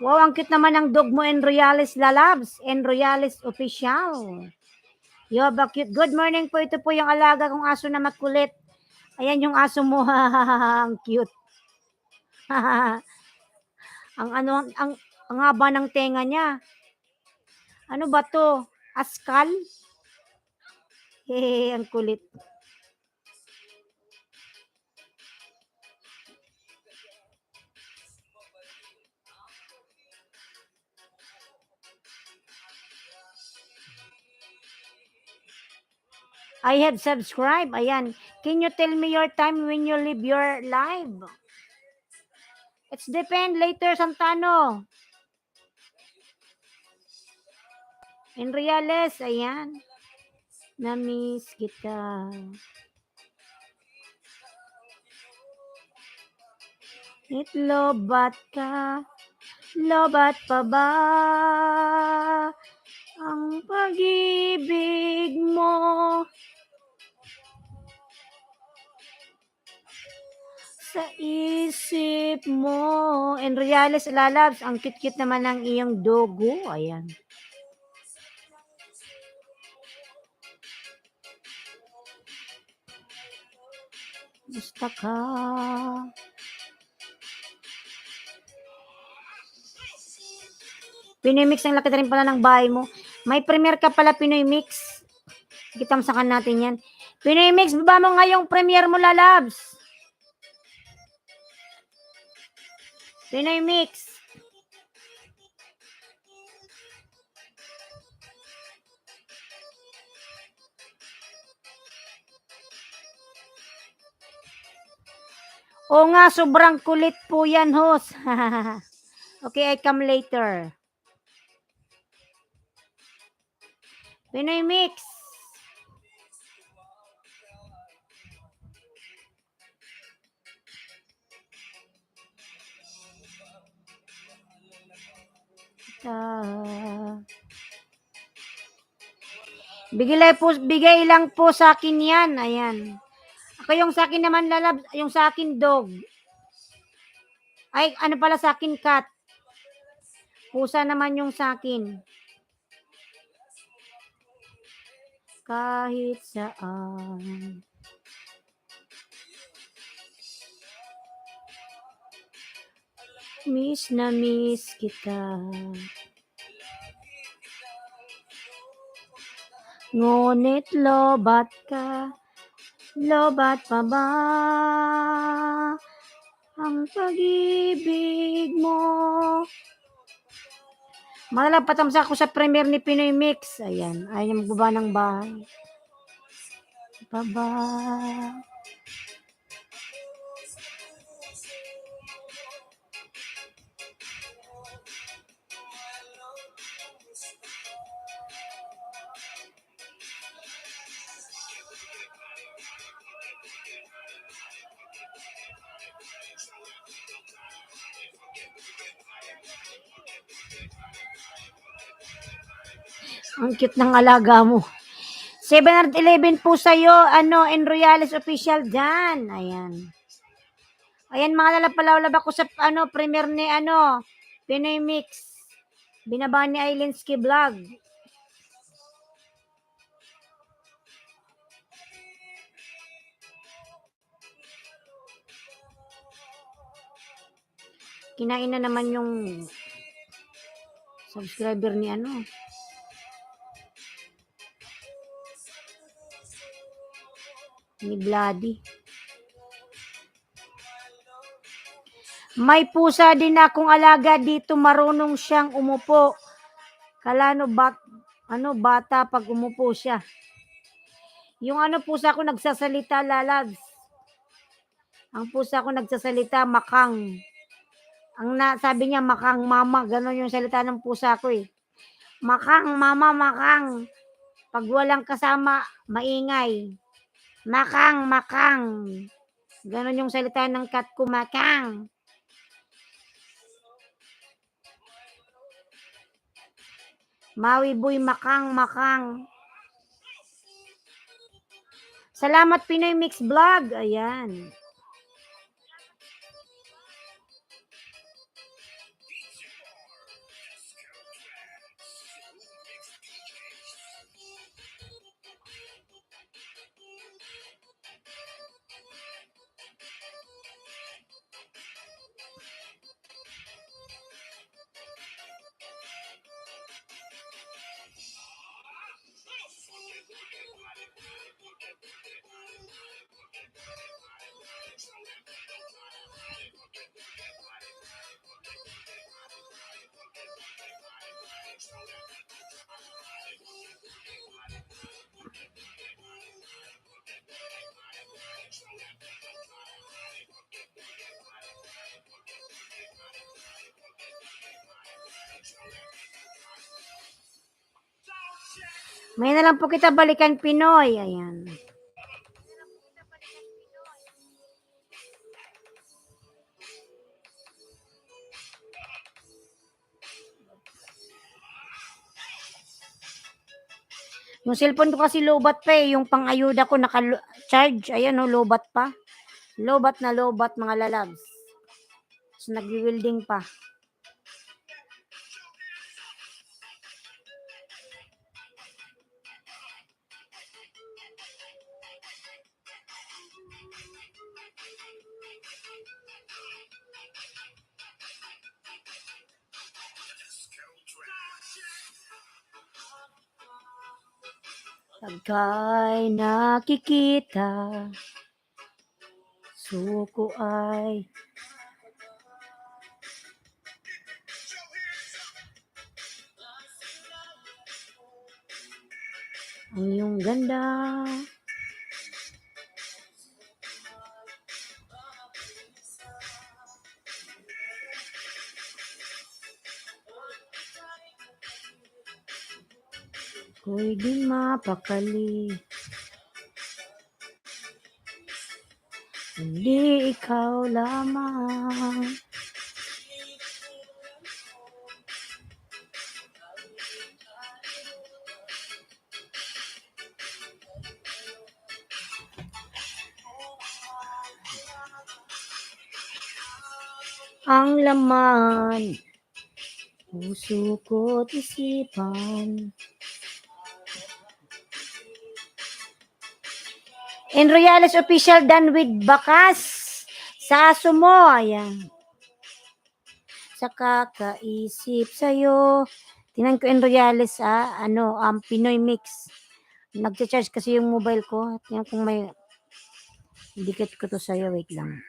S1: Wow, ang cute naman ng dog mo, Enroyales Lalabs. Enroyales Official. You have a cute. Good morning po. Ito po yung alaga kong aso na makulit. Ayan yung aso mo. Ang cute. ang haba ng tenga niya. Ano ba to? Askal? Hehe, ang kulit. I have subscribed. Ayan. Can you tell me your time when you live your live? It's depend later, Santano. Enriales, ayan. Na-miss kita. Lobat ka? Lobat pa ba ang pag-ibig mo? Sa isip mo. Enriales Lalabs, ang cute-cute naman ng iyong dogo. Ayan. Gusto ka? Pinoy Mix, ang laki na rin pala ng bahay mo. May premiere ka pala, Pinoy Mix. Kitamsakan natin yan. Pinoy Mix, baba mo nga yung premiere mo, Lalabs. Pinoy Mix. O nga, sobrang kulit po yan, host. Okay, I come later. Pinoy Mix. Bigay lang po sa akin yan. Ayan. Ako yung sa akin naman, Lalabs, yung sa akin dog. Ay, ano pala sa akin cat. Pusa naman yung sa akin. Kahit saan. Miss na miss kita. Ngunit lobat ka? Lobat pa ba ang pag-ibig mo? Malalapatamsa ko sa premiere ni Pinoy Mix. Ayan, ayaw niya magbaba ng bahay. Pa ba? Ang cute ng alaga mo. 711 po sa'yo, Enroyales official dyan. Ayan. Ayan mga lalapalawlab ako sa, premiere ni, Pinoy Mix. Binaba ni Ailinski Vlog. Kinain na naman yung subscriber ni ni Bloody. May pusa din akong alaga dito, marunong siyang umupo. Kalano bata pag umupo siya. Yung pusa ko nagsasalita, lalags. Ang pusa ko nagsasalita, makang. Sabi niya, makang mama, gano'n yung salita ng pusa ko eh. Makang mama, makang. Pag walang kasama, maingay. Makang, makang. Ganon yung salita ng cat ko, makang. Maui boy, makang, makang. Salamat Pinoy Mix Vlog. Ayan. May na lang po kita balikan Pinoy. Ayan. Yung cellphone ko kasi lobat pa eh. Yung pang-ayuda ko naka-charge. Ayan lobat pa. Lobat na lobat mga lalags. So, nag-welding pa. Pagka'y nakikita, suko ay ang iyong ganda. Ko'y di mapakali. Hindi ikaw lamang. Ang laman, puso ko't isipan. Enroyales official done with bakas. Sa aso mo, ayan. Sa kakaisip sa'yo. Tinan ko Enroyales, Pinoy Mix. Nag-charge kasi yung mobile ko. Tingnan kung may dikit ko to sa'yo. Wait lang.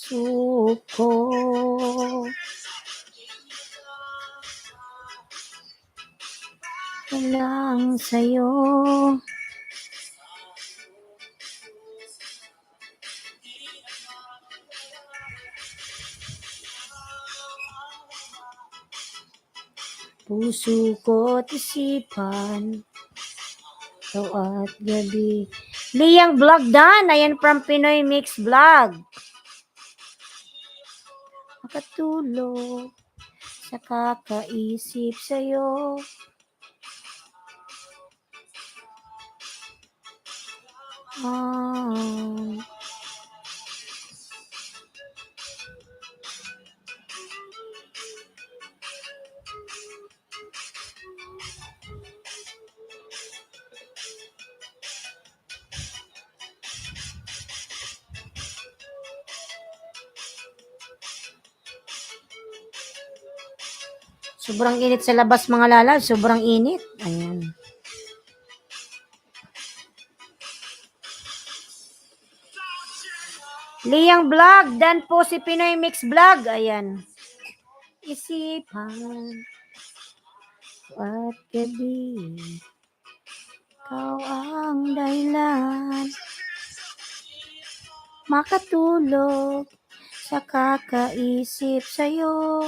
S1: puso ko. Lang sa'yo. Puso ko't isipan, araw at gabi. Liyang Vlog Dan, ayan from Pinoy Mix Vlog. Makatulog sa kakaisip sa'yo. Sobrang init sa labas mga lalab. Sobrang init. Ayan. Liyang Vlog. Dan po si Pinoy Mix Vlog. Ayan. Isipan at gabi. Ikaw ang dahilan. Makatulog sa kakaisip sa'yo.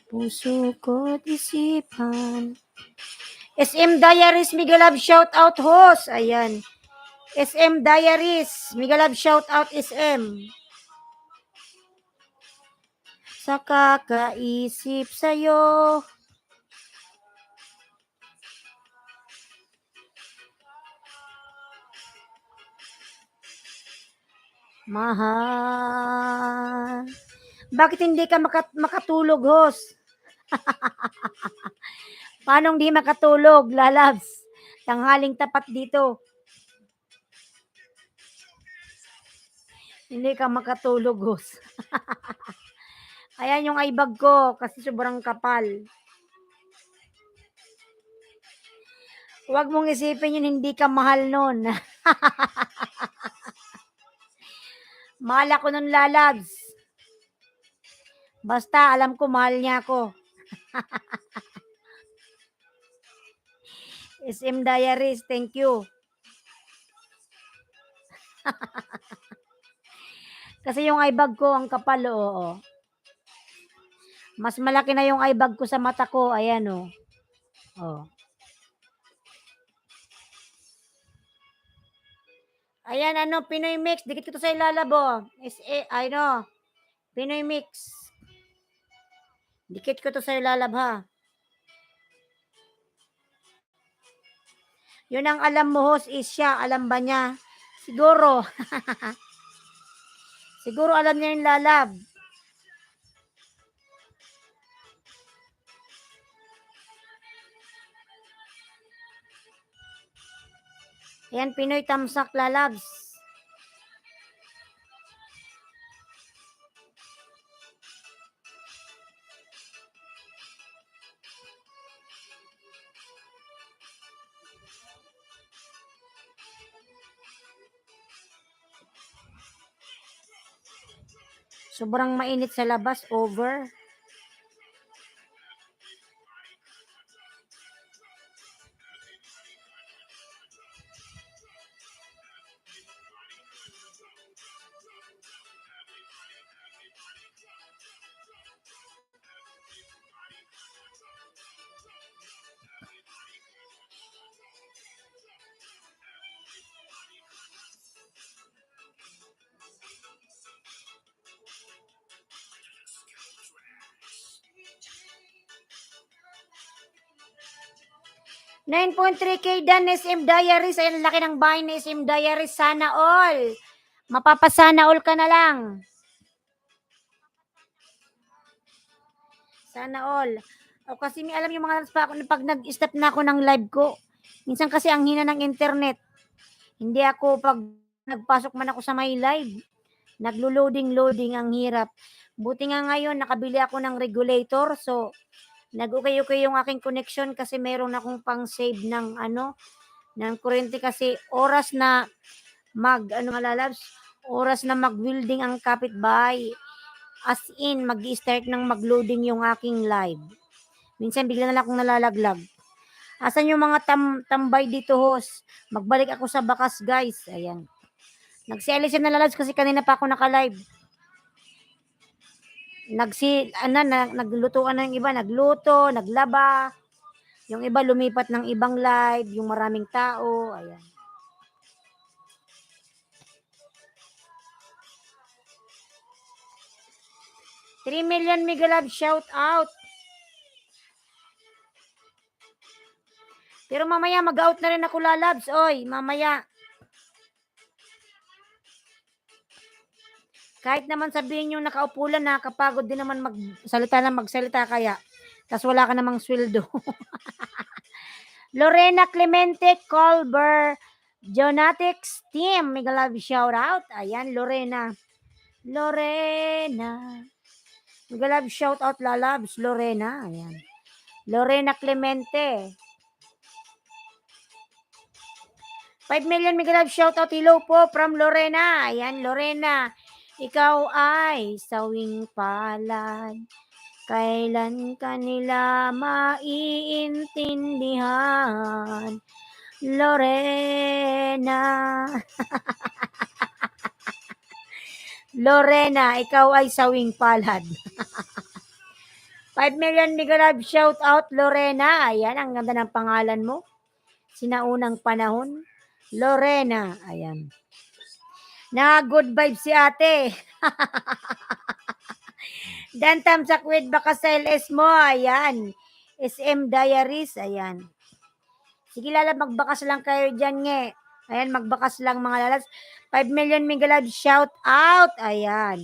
S1: Puso ko't isipan. SM Diaries, Migalab, shout out host. Ayan. SM Diaries, Migalab, shout out SM. Sa kakaisip sa'yo. Mahal. Bakit hindi ka makatulog, host? Paano hindi makatulog, lalabs? Tanghaling tapat dito. Hindi ka makatulog, host. Ayan yung eyebag ko kasi sobrang kapal. Huwag mong isipin yun, hindi ka mahal nun. Mahal ako nun, lalabs. Basta alam ko mahal niya ako. SM Diaries, thank you. Kasi yung eyebag ko ang kapal, oo. Mas malaki na yung eyebag ko sa mata ko, ayan oh. Oh. Ayan, ano, Pinoy Mix, dikit ko to sa ilalabo. Pinoy Mix. Dikit ko to sa ilalab, ha. Yun ang alam mo, host, is siya. Alam ba niya? Siguro. Siguro alam niya yung lalab. Ayan, Pinoy Tamsak lalabs. Sobrang mainit sa labas, over. $9.3K dan SM Diaries. Ayan, laki ng bahay ni SM Diaries. Sana all. Mapapasana all ka na lang. Sana all. O kasi alam yung mga pag nag-stop na ako ng live ko. Minsan kasi ang hina ng internet. Hindi ako pag nagpasok man ako sa my live. Naglo-loading ang hirap. Buti nga ngayon nakabili ako ng regulator. So Nag-ukay-ukay yung aking connection kasi meron akong pang-save ng ng kuryente kasi oras na mga lalabs, oras na mag-welding ang kapitbahay. As in, mag-start ng mag-loading yung aking live. Minsan bigla na lang akong nalalaglag. Asan yung mga tambay dito, host? Magbalik ako sa bakas, guys. Ayan. Nagsi-alis na lalabs kasi kanina pa ako naka-live. Naglutuan ng iba, nagluto, naglaba. Yung iba lumipat ng ibang live, yung maraming tao, ayan. $3 million Mega Love shout out. Pero mamaya mag-out na rin ako lalabs, oy, mamaya. Kahit naman sabihin yung nakaupo lang, nakakapagod din naman magsalita kaya. Tas wala ka namang sweldo. Lorena Clemente Colber Jonatics Team, Mega Love shout out. Ayan, Lorena. Mega Love shout out lalabs, Lorena. Ayan. Lorena Clemente. 5 million Mega Love shout out, hello po from Lorena. Ayan, Lorena. Ikaw ay sawing palad. Kailan kanila maiintindihan? Lorena. Lorena, ikaw ay sawing palad. 5 million Mega Love shout out, Lorena. Ayan, ang ganda ng pangalan mo. Sinaunang panahon. Lorena. Ayan. Na good vibes si ate. Dan tamsak with baka sa LS mo. Ayan. SM Diaries. Ayan. Sige lala, magbakas lang kayo dyan nge. Ayan, magbakas lang mga lalas. 5 million Mega Love shout out. Ayan.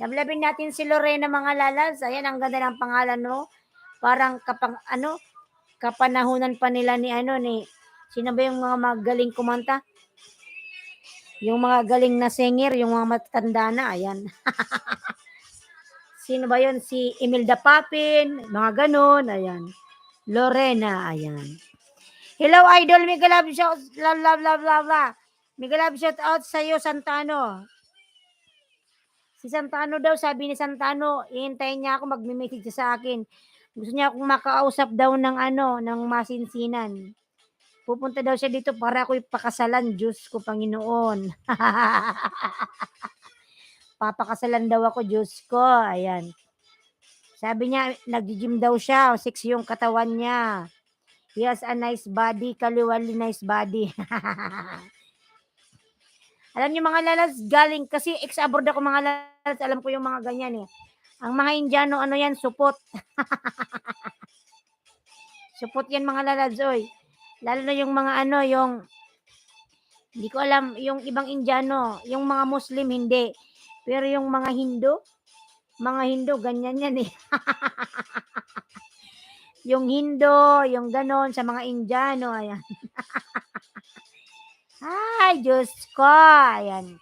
S1: Lablabin natin si Lorena mga lalas. Ayan, ang ganda ng pangalan mo. Parang kapanahunan pa nila ni sino ba yung mga magaling kumanta? Yung mga galing na singer, yung mga matanda na, ayan. Sino ba yun? Si Imelda Papin, mga ganun, ayan. Lorena, ayan. Hello, idol, Mega Love shout, love. Mega Love shout out sa'yo, Santano. Si Santano daw, sabi ni Santano, ihintayin niya ako, magme-message sa akin. Gusto niya akong makausap daw ng ng masinsinan. Pupunta daw siya dito para ako ipakasalan, Diyos ko, Panginoon. Papakasalan daw ako, Diyos ko. Ayan. Sabi niya, nag-gym daw siya. 6 yung katawan niya. He has a nice body, kaliwali nice body. Alam niyo mga lalas, galing, kasi ex-abroad ako mga lalas, alam ko yung mga ganyan eh. Ang mga Indiano, yan, supot. Supot yan mga lalas, oy. Lalo na yung mga hindi ko alam, yung ibang Indiano, yung mga Muslim, hindi. Pero yung mga Hindu, ganyan yan eh. Yung Hindu, yung ganon, sa mga Indiano, ayan. Ay, Diyos ko, ayan.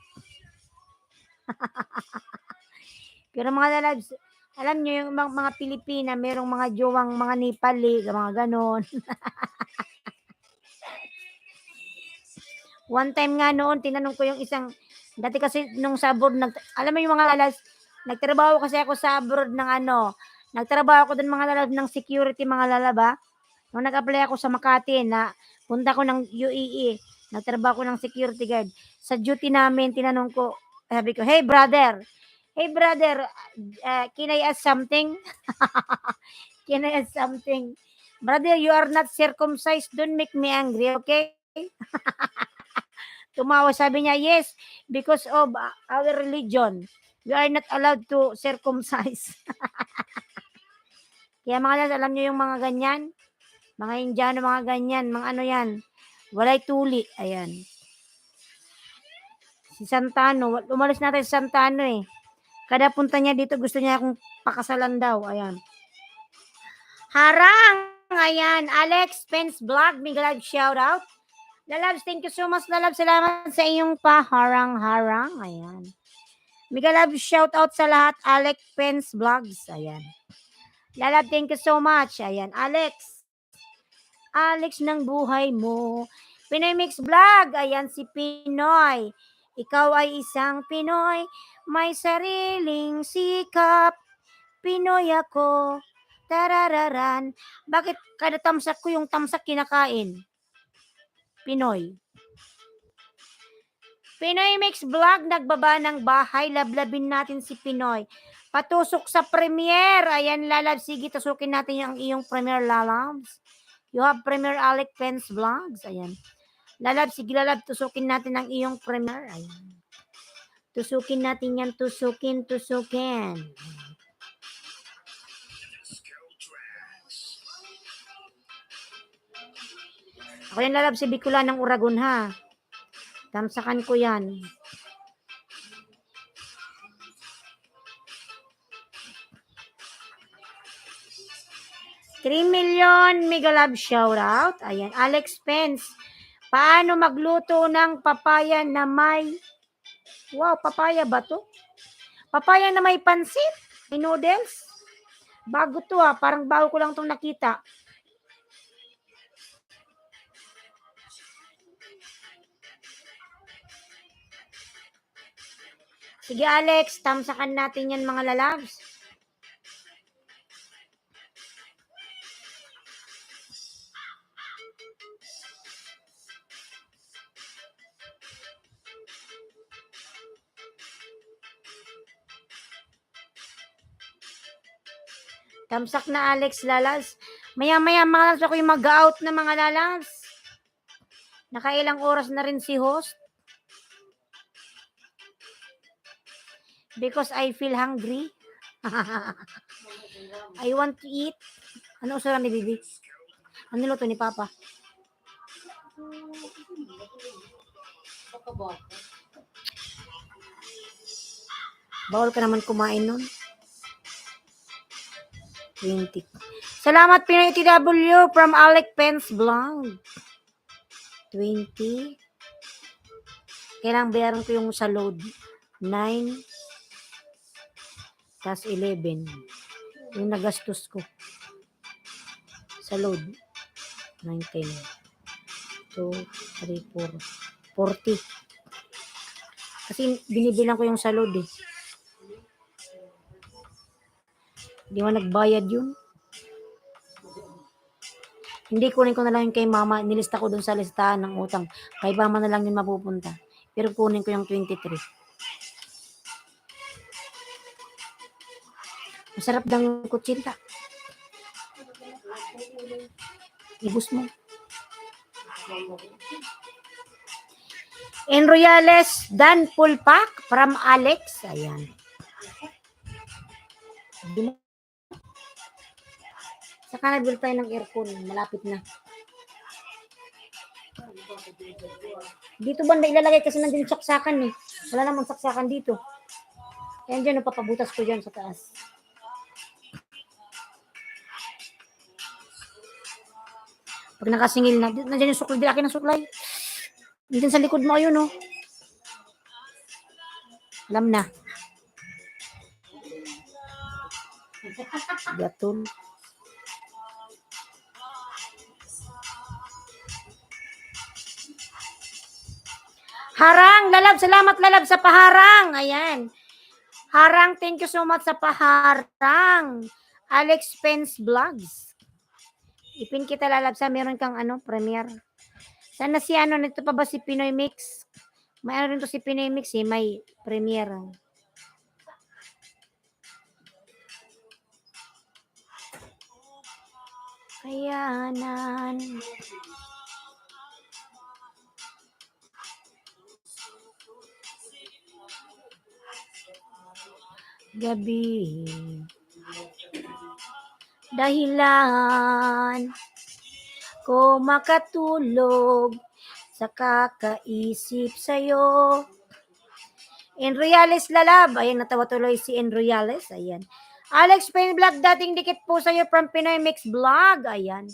S1: Pero mga lalabs, alam nyo, yung mga Pilipina, merong mga jowang mga Nepali, mga ganon. One time nga noon, tinanong ko yung dati kasi nung sa abroad, alam mo yung mga lalas, nagtrabaho kasi ako sa abroad ng nagtrabaho ako dun mga lalab ng security mga lalaba. Nung nag-apply ako sa Makati na punta ko ng UAE, nagtrabaho ko ng security guard. Sa duty namin, tinanong ko, sabi ko, hey brother, can I ask something? Can I ask something? Brother, you are not circumcised. Don't make me angry, okay? Tumawa, sabi niya, yes, because of our religion. We are not allowed to circumcise. Kaya mga lads, alam niyo yung mga ganyan? Mga Indiano, mga ganyan, mga yan. Walay tuli, ayan. Si Santano, umalis na tayo si Santano eh. Kada punta niya dito, gusto niya akong pakasalan daw, ayan. Harang, ayan. Alex Pence Vlog, Mega Love shout out. Lalabs, thank you so much, Lalabs. Salamat sa iyong paharang-harang. Ayan. Mega Love shout out sa lahat, Alex Pence Vlogs. Ayan. Lalab, thank you so much. Ayan, Alex. Alex ng buhay mo. Pinoy Mix Vlog. Ayan, si Pinoy. Ikaw ay isang Pinoy. May sariling sikap. Pinoy ako. Tarararan. Bakit kada tamsak ko yung tamsak kinakain? Pinoy. Pinoy Mix Vlog, nagbaba ng bahay. Lablabin natin si Pinoy. Patusok sa premiere. Ayan, lalab. Sige, tusukin natin yung iyong premiere, lalabs. You have Premier Alec Pence Vlogs. Ayan. Lalab, sige lalab, tusukin natin ang iyong premiere. Ayan. Tusukin natin yan, tusukin. Ako yan lalab, si Bicula ng Uragon ha. Tamsakan ko yan. $3 million Mega Love shoutout. Ayan, Alex Pence. Paano magluto ng papaya na may... Wow, papaya ba to? Papaya na may pansit? May noodles? Bago to ha, parang bago ko lang itong nakita. Sige Alex, tamsakan natin yan mga lalabs. Tamsak na Alex lalas. Maya-maya mga lalabs ako yung mag-out na mga lalabs. Nakailang oras na rin si host. Because I feel hungry. I want to eat. Ano usara ni Bibi? Ano niluto ni Papa? Bawal ka naman kumain nun. 20. Salamat Pinoy TW from Alec Pence Vlog. 20. Kailangan bayaran ko yung sa load. 9. Tas 11. Yung nagastos ko. Sa load. 9, 10. 2, 3, 4. 40. Kasi binibilang ko yung sa load eh. Hindi mo nagbayad yun. Hindi, kunin ko na lang yung kay mama. Nilista ko dun sa listahan ng utang. Kay mama na lang yun mapupunta. Pero kunin ko yung 23. Masarap ng kutsinta. Ibus mo. En Royales, Dan Pulpak from Alex. Ayan. Saka na-build tayo ng aircon. Malapit na. Dito banda ilalagay kasi nandun saksakan eh. Wala namang saksakan dito. Kaya dyan, napapabutas ko dyan sa taas. Pag nakasingil na, nandiyan yung suklay. Di akin ang suklay. Dito sa likod mo, ayun, oh. Alam na. Gatol. Harang, lalab. Salamat, lalab, sa paharang. Ayan. Harang, thank you so much sa paharang. Alex Pence Vlogs. Ipin kita lalab sa meron kang premiere. Sana si nito pa ba si Pinoy Mix? May rin to si Pinoy Mix eh, may premiere. Kayanan. Gabi. Dahilan ko makatulog sa kakaisip sa'yo. En Reales lalab. Ayan, natawa tuloy si En Reales. Ayan. Alex Payne Vlog, dating dikit po sa'yo from Pinoy Mix Vlog. Ayan.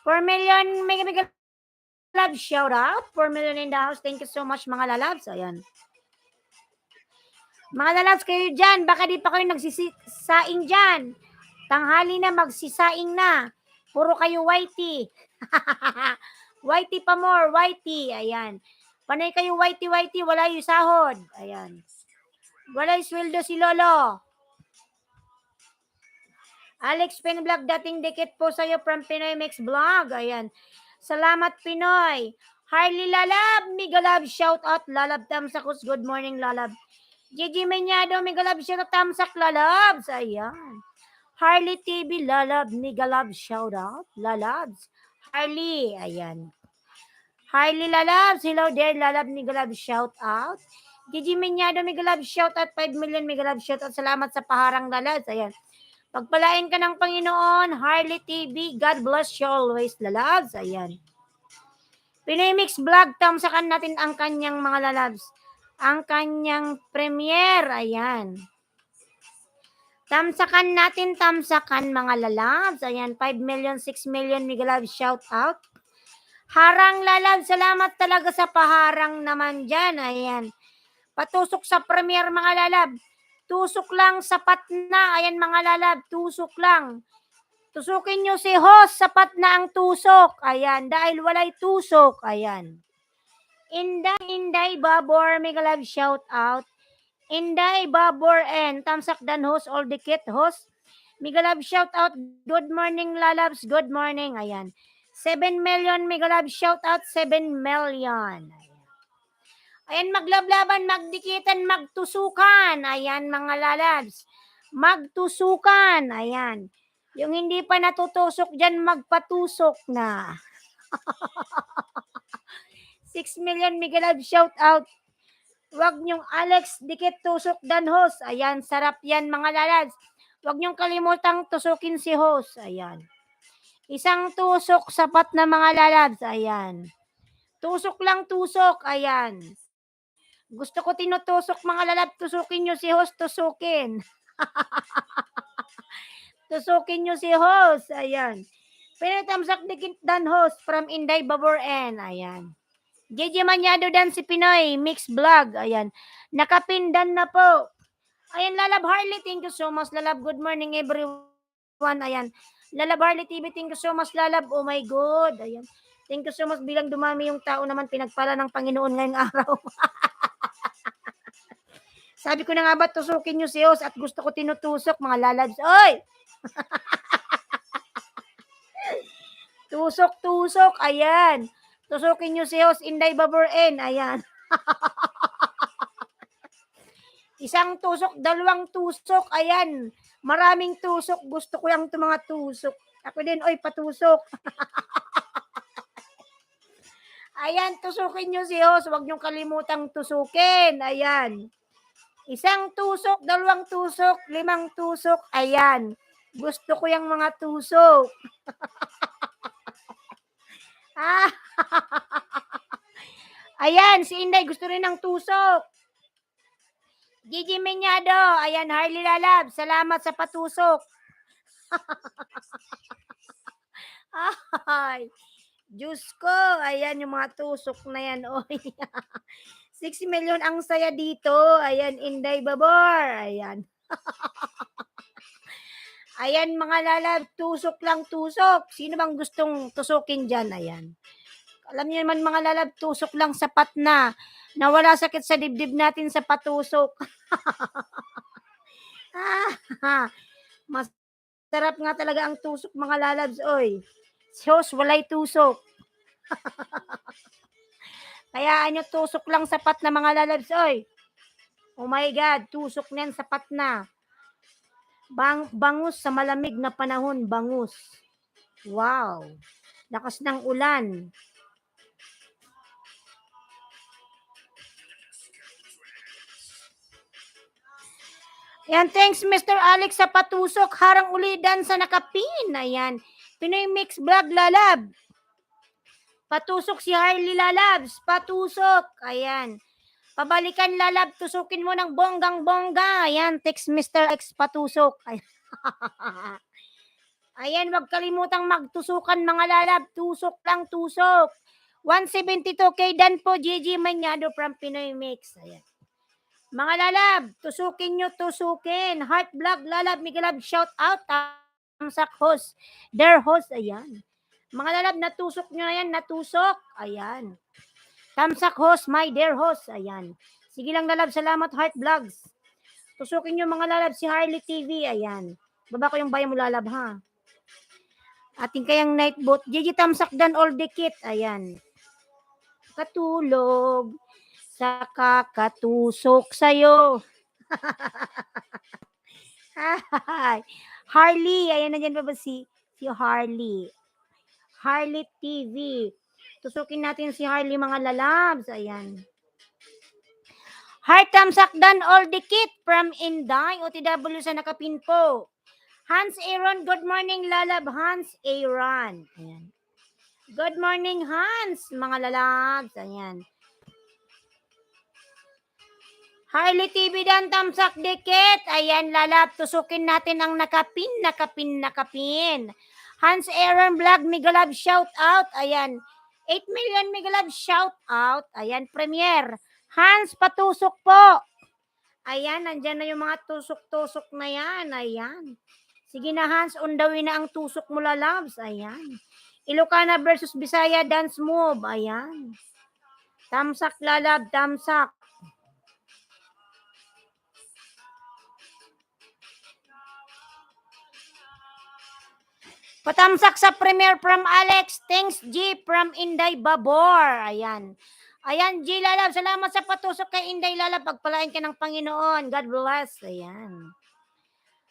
S1: $4 million mega love shout out. 4 million in the house. Thank you so much mga lalabs. Ayan. Mga lalabs kayo dyan, baka di pa kayo nagsisisaing dyan. Tanghali na, magsisaing na. Puro kayo whitey. Whitey pa more, whitey. Ayan. Panay kayo whitey, wala yung sahod. Ayan. Wala yung sweldo si Lolo. Alex Pinvlog, dating dikit po sa'yo from Pinoy Mix Vlog. Ayan. Salamat, Pinoy. Harley Lalab, Mega Love, shout out. Lalab Tamsakus, good morning, Lalab. Gigi Menyado, Mega Love, shout out. Tamsak, Lalabs. Ayan. Harley TV, Lalab, Mega Love, shout out. Lalabs. Harley, ayan. Harley Lalabs, hello there, Lalab, Mega Love, shout out. Gigi Menyado, Mega Love, shout out. 5 million, Mega Love, shout out. Salamat sa paharang, Lalabs. Ayan. Pagpalain ka ng Panginoon, Harley TV, God bless you always, Lalabs. Ayan. Pinoy Mix Vlog, tamsakan natin ang kanyang mga lalabs. Ang kanyang premiere, ayan. Tamsakan natin, tamsakan mga lalabs. Ayan, 5 million, 6 million, Mega Love, shout out. Harang lalabs, salamat talaga sa paharang naman dyan. Ayan. Patusok sa premiere mga lalab. Tusok lang, sapat na. Ayan mga lalab, tusok lang. Tusukin nyo si host, sapat na ang tusok. Ayan, dahil walay tusok. Ayan. Inday, Babor, Mega Love, shout out. Inday, Babor, and Tamsak Dan host, all the kit host. Mega Love, shout out. Good morning, lalabs. Good morning. Ayan. 7 million, Mega Love, shout out. 7 million. Ayan, maglablaban, magdikitan, magtusukan. Ayan, mga lalabs. Magtusukan. Ayan. Yung hindi pa natutusok dyan, magpatusok na. 6 million, Mega Love, shout out. Huwag nyong Alex, dikit tusok dan host. Ayan, sarap yan mga lalabs. Huwag nyong kalimutang tusukin si host. Ayan. Isang tusok, sapat na mga lalabs. Ayan. Tusok lang, tusok. Ayan. Gusto ko tinutusok mga lalab, tusukin nyo si host, tusukin. Tusukin nyo si host, ayan. Pinatamsak dikit dan host from Inday Babor N, ayan. JJ Manyado dan si Pinoy, Mix Vlog, ayan. Nakapindan na po. Ayan, Lalab Harley, thank you so much, Lalab. Good morning everyone, ayan. Lalab Harley TV, thank you so much, Lalab. Oh my God, ayan. Thank you so much, bilang dumami yung tao naman, pinagpala ng Panginoon ngayong araw. Sabi ko na nga ba, tusukin nyo si host at gusto ko tinutusok, mga lalabs. Oy! Tusok, ayan. Tusukin nyo si host, Inday Babor N, ayan. Isang tusok, dalawang tusok, ayan. Maraming tusok, gusto ko yung mga tusok. Ako din, oy, patusok. Ayan, tusukin nyo si host, huwag nyo kalimutang tusukin, ayan. Isang tusok, dalawang tusok, 5 tusok, ayan. Gusto ko yung mga tusok. Ayan, si Inday gusto rin ng tusok. Gigi Menyado, ayan, Harley Lalab, salamat sa patusok. Ay, Diyos ko, ayan yung mga tusok na yan, oy. 6 million ang saya dito. Ayan, Inday Babor. Ayan. Ayan, mga lalab, tusok lang tusok. Sino bang gustong tusukin dyan? Ayan. Alam niyo naman mga lalab, tusok lang sapat na. Nawala sakit sa dibdib natin sa patusok. Masarap nga talaga ang tusok mga lalabs, oy. Sos, walay tusok. Kaya ano, tusok lang sapat na mga lalabs, oy. Oh my God, tusok na yan, sapat na. Bangus sa malamig na panahon, bangus. Wow. Lakas ng ulan. Ayan, thanks Mr. Alex sa patusok. Harang ulidan sa nakapin. Ayan. Pinoy Mix Vlog Lalab. Patusok si Harley Lalabs. Patusok. Ayan. Pabalikan Lalab. Tusukin mo ng bonggang-bongga. Ayan, text Mr. Alex patusok. Ayan. Ayan, wag kalimutang magtusukan mga lalab. Tusok lang, tusok. 172K dan po, Gigi Manyado from Pinoy Mix. Ayan. Mga lalab, tusukin nyo, tusukin. Heart Vlog, lalab, Miguel Lab, shout out. Tamsak host. Their host, ayan. Mga lalab, natusok nyo na yan, natusok. Ayan. Tamsak host, my dear host. Ayan. Sige lang lalab, salamat Heart Vlogs. Tusukin nyo mga lalab si Harley TV. Ayan. Baba ko yung bayan mo lalab ha. Ating kayang night boat. Gigi Tamsak dan all the kit. Ayan. Katulog sa kakatusok sa'yo. Harley. Ayan, nandiyan pa ba si Harley? Harley TV. Tusukin natin si Harley mga lalabs. Ayan. Heart Tamsak dan all the kit from Inday. OTW sa nakapin po. Hans Aaron, good morning lalab. Hans Aaron. Ayan. Good morning Hans, mga lalabs. Ayan. Harley TV dan Tamsak dikit. Ayan lalab, tusukin natin ang nakapin. Hans Aaron Vlog, Migalab shout out. Ayan. 8 million Migalab shout out. Ayan, Premier. Hans, patusok po. Ayan, nandyan na yung mga tusok-tusok na yan. Ayan. Sige na Hans, undawin na ang tusok mo lalabs. Ayan. Ilocana versus Bisaya dance move. Ayan. Tamsak lalab, tamsak. Patamsak sa Premier from Alex. Thanks G from Inday Babor. Ayan. Ayan G lalab, salamat sa patusok kay Inday lalab. Pagpalain ka ng Panginoon. God bless. Ayan.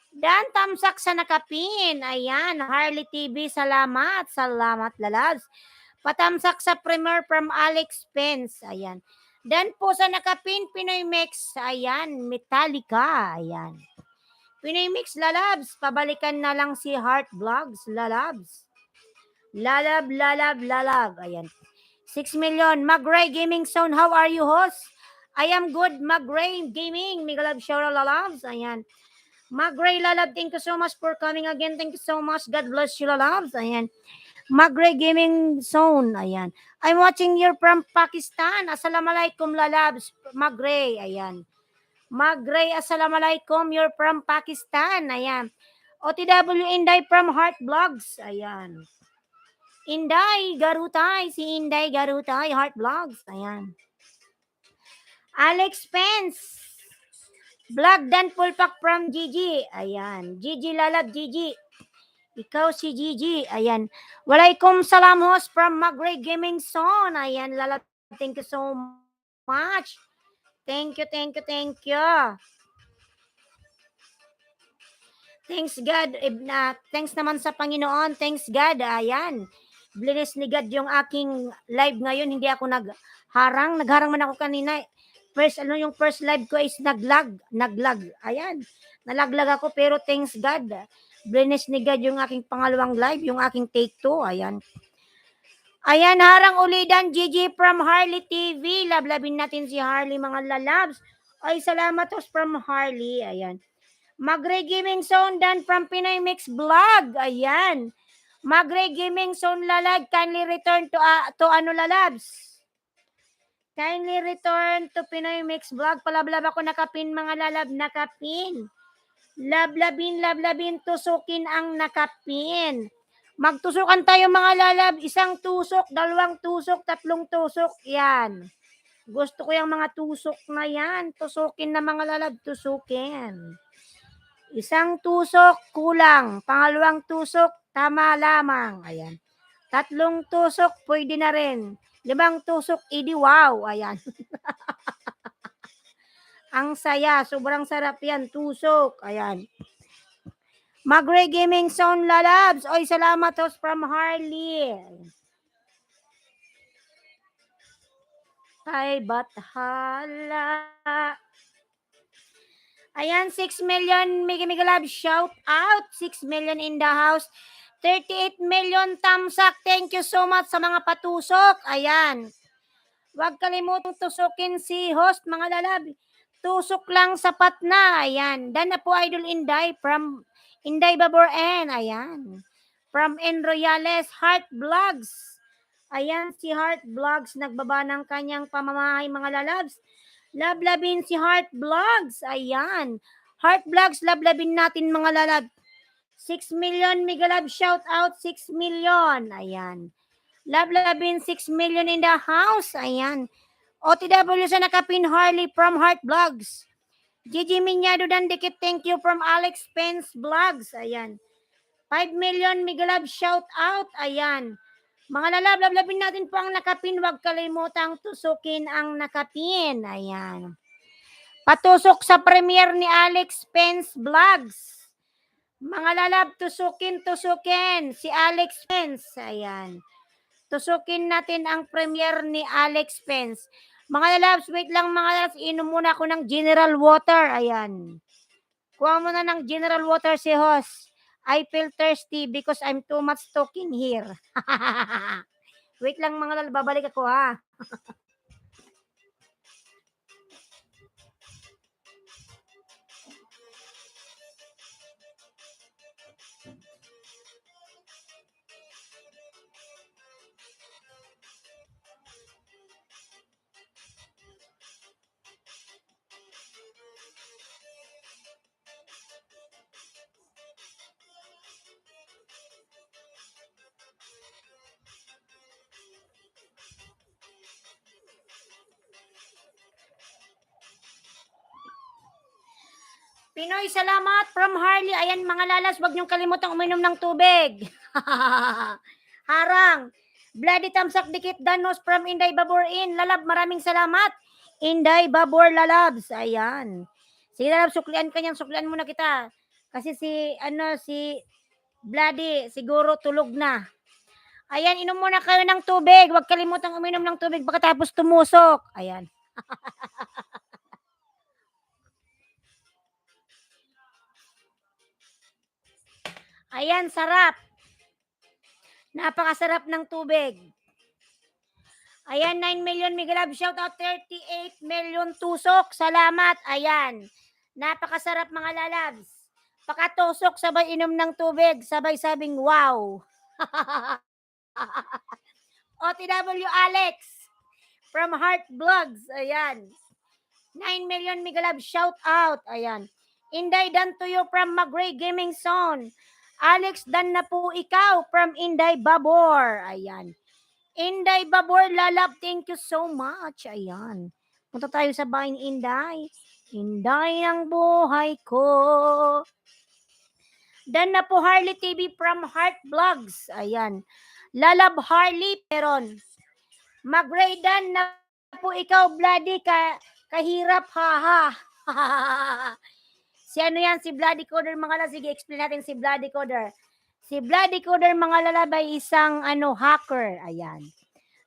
S1: Dan tamsak sa nakapin. Ayan, Harley TV, salamat. Salamat lalabs. Patamsak sa Premier from Alex Pence. Ayan. Dan po sa nakapin, Pinoy Mix. Ayan, Metallica. Ayan. Pinoy Mix lalabs. Pabalikan na lang si Heart Vlogs lalabs. Lalab. Ayan. 6 million. Magray Gaming Zone, how are you host? I am good, Magray Gaming. Migalab Shora lalabs. Ayan. Magray lalab, thank you so much for coming again. Thank you so much. God bless you lalabs. Ayan. Magray Gaming Zone. Ayan. I'm watching you from Pakistan. Assalamualaikum lalabs. Magray. Ayan. Magray, assalamualaikum. You're from Pakistan. Ayan. OTW Inday from Heart Vlogs. Ayan. Inday Garutay. Si Inday Garutay. Heart Vlogs. Ayan. Alex Pence. Vlog dan Pulpak from Gigi. Ayan. Gigi lalab, Gigi. Ikaw si Gigi. Ayan. Walaikum salam host from Magray Gaming Zone. Ayan lalab. Thank you so much. Thank you. Thanks God. Thanks naman sa Panginoon. Thanks God. Ayan. Blinis ni God yung aking live ngayon. Hindi ako nagharang. Nagharang man ako kanina. Yung first live ko is naglag. Ayan. Nalaglag ako pero thanks God. Blinis ni God yung aking pangalawang live. Yung aking take 2. Ayan. Ayan, harang ulidan, Gigi from Harley TV. Lablabin natin si Harley, mga lalabs. Ay, salamat host from Harley. Ayan. Magray Gaming Zone dan from Pinoy Mix Vlog. Ayan. Magray Gaming Zone lalag. Kindly return to ano lalabs. Kindly return to Pinoy Mix Vlog. Palablab ako nakapin mga lalab. Nakapin. Lablabin. Tusukin ang nakapin. Magtusukan tayo mga lalab. Isang tusok, dalawang tusok, tatlong tusok. Yan. Gusto ko yung mga tusok na yan. Tusukin na mga lalab. Tusukin. Isang tusok, kulang. Pangalawang tusok, tama lamang. Ayan. Tatlong tusok, pwede na rin. 5 tusok, idi wow. Ayan. Ang saya. Sobrang sarap yan. Tusok. Ayan. Magray Gaming Zone lalabs. Oy, salamat host from Harley. Ay, bathala. Ayan, 6 million Mega Love shout out. 6 million in the house. 38 million tamsak. Thank you so much sa mga patusok. Ayan. Huwag kalimutang tusukin si host mga lalab. Tusok lang sapat na. Ayan. Dan na po Idol Inday from Inday Babor-en. Ayan. From N. Royales, Heart Vlogs. Ayan, si Heart Vlogs nagbaba ng kanyang pamamahay mga lalabs. Lablabin si Heart Vlogs. Ayan. Heart Vlogs, lablabin natin mga lalab. 6 million Migalab shout out 6 million. Ayan. Lablabin 6 million in the house. Ayan. OTW sa nakapin Harley from Heart Vlogs. Gigi Minyado dan dikit thank you from Alex Pence Vlogs. Ayan. 5 million Migalab shout out. Ayan. Mga lalab, lablabin natin po ang nakapin. Huwag kalimutang tusukin ang nakapin. Ayan. Patusok sa premiere ni Alex Pence Vlogs. Mga lalab, tusukin. Si Alex Pence. Ayan. Tusukin natin ang premiere ni Alex Pence. Mga lalabs, wait lang mga lalabs. Inom muna ako ng General Water. Ayan. Kuha mo na ng General Water si host. I feel thirsty because I'm too much talking here. Wait lang mga lalabs, babalik ako ha. Pinoy, salamat from Harley. Ayan mga lalas, wag niyong kalimutang uminom ng tubig. Harang. Bloody Tamsak Dikit Danos from Inday Babor In. Lalab, maraming salamat. Inday Babor Lalabs. Ayan. Sige lalab, suklian ka niyan. Suklian muna kita. Kasi si Bloody, siguro tulog na. Ayan, inom muna kayo ng tubig. Huwag kalimutang uminom ng tubig pagkatapos tumusok. Ayan. Ayan, sarap. Napakasarap ng tubig. Ayan, 9 million Migalab. Shout out 38 million tusok. Salamat. Ayan. Napakasarap mga lalabs. Pakatusok, sabay inom ng tubig. Sabay sabing wow. OTW Alex from Heart Vlogs. Ayan. 9 million Migalab. Shout out. Ayan. Inday dan to you from Magray Gaming Zone. Alex dan na po ikaw from Inday Babor. Ayan. Inday Babor Lalab, thank you so much. Ayan. Punta tayo sa bahay ni Inday. Inday ang buhay ko. Dan na po Harley TV from Heart Vlogs. Ayan. Lalab Harley Peron. Magray dan na po ikaw, Bloody, kahirap, haha. Si ano yan, si Bloody Coder mga lalabs. Sige, explain natin si Bloody Coder. Si Bloody Coder mga lalabs ay isang hacker. Ayan.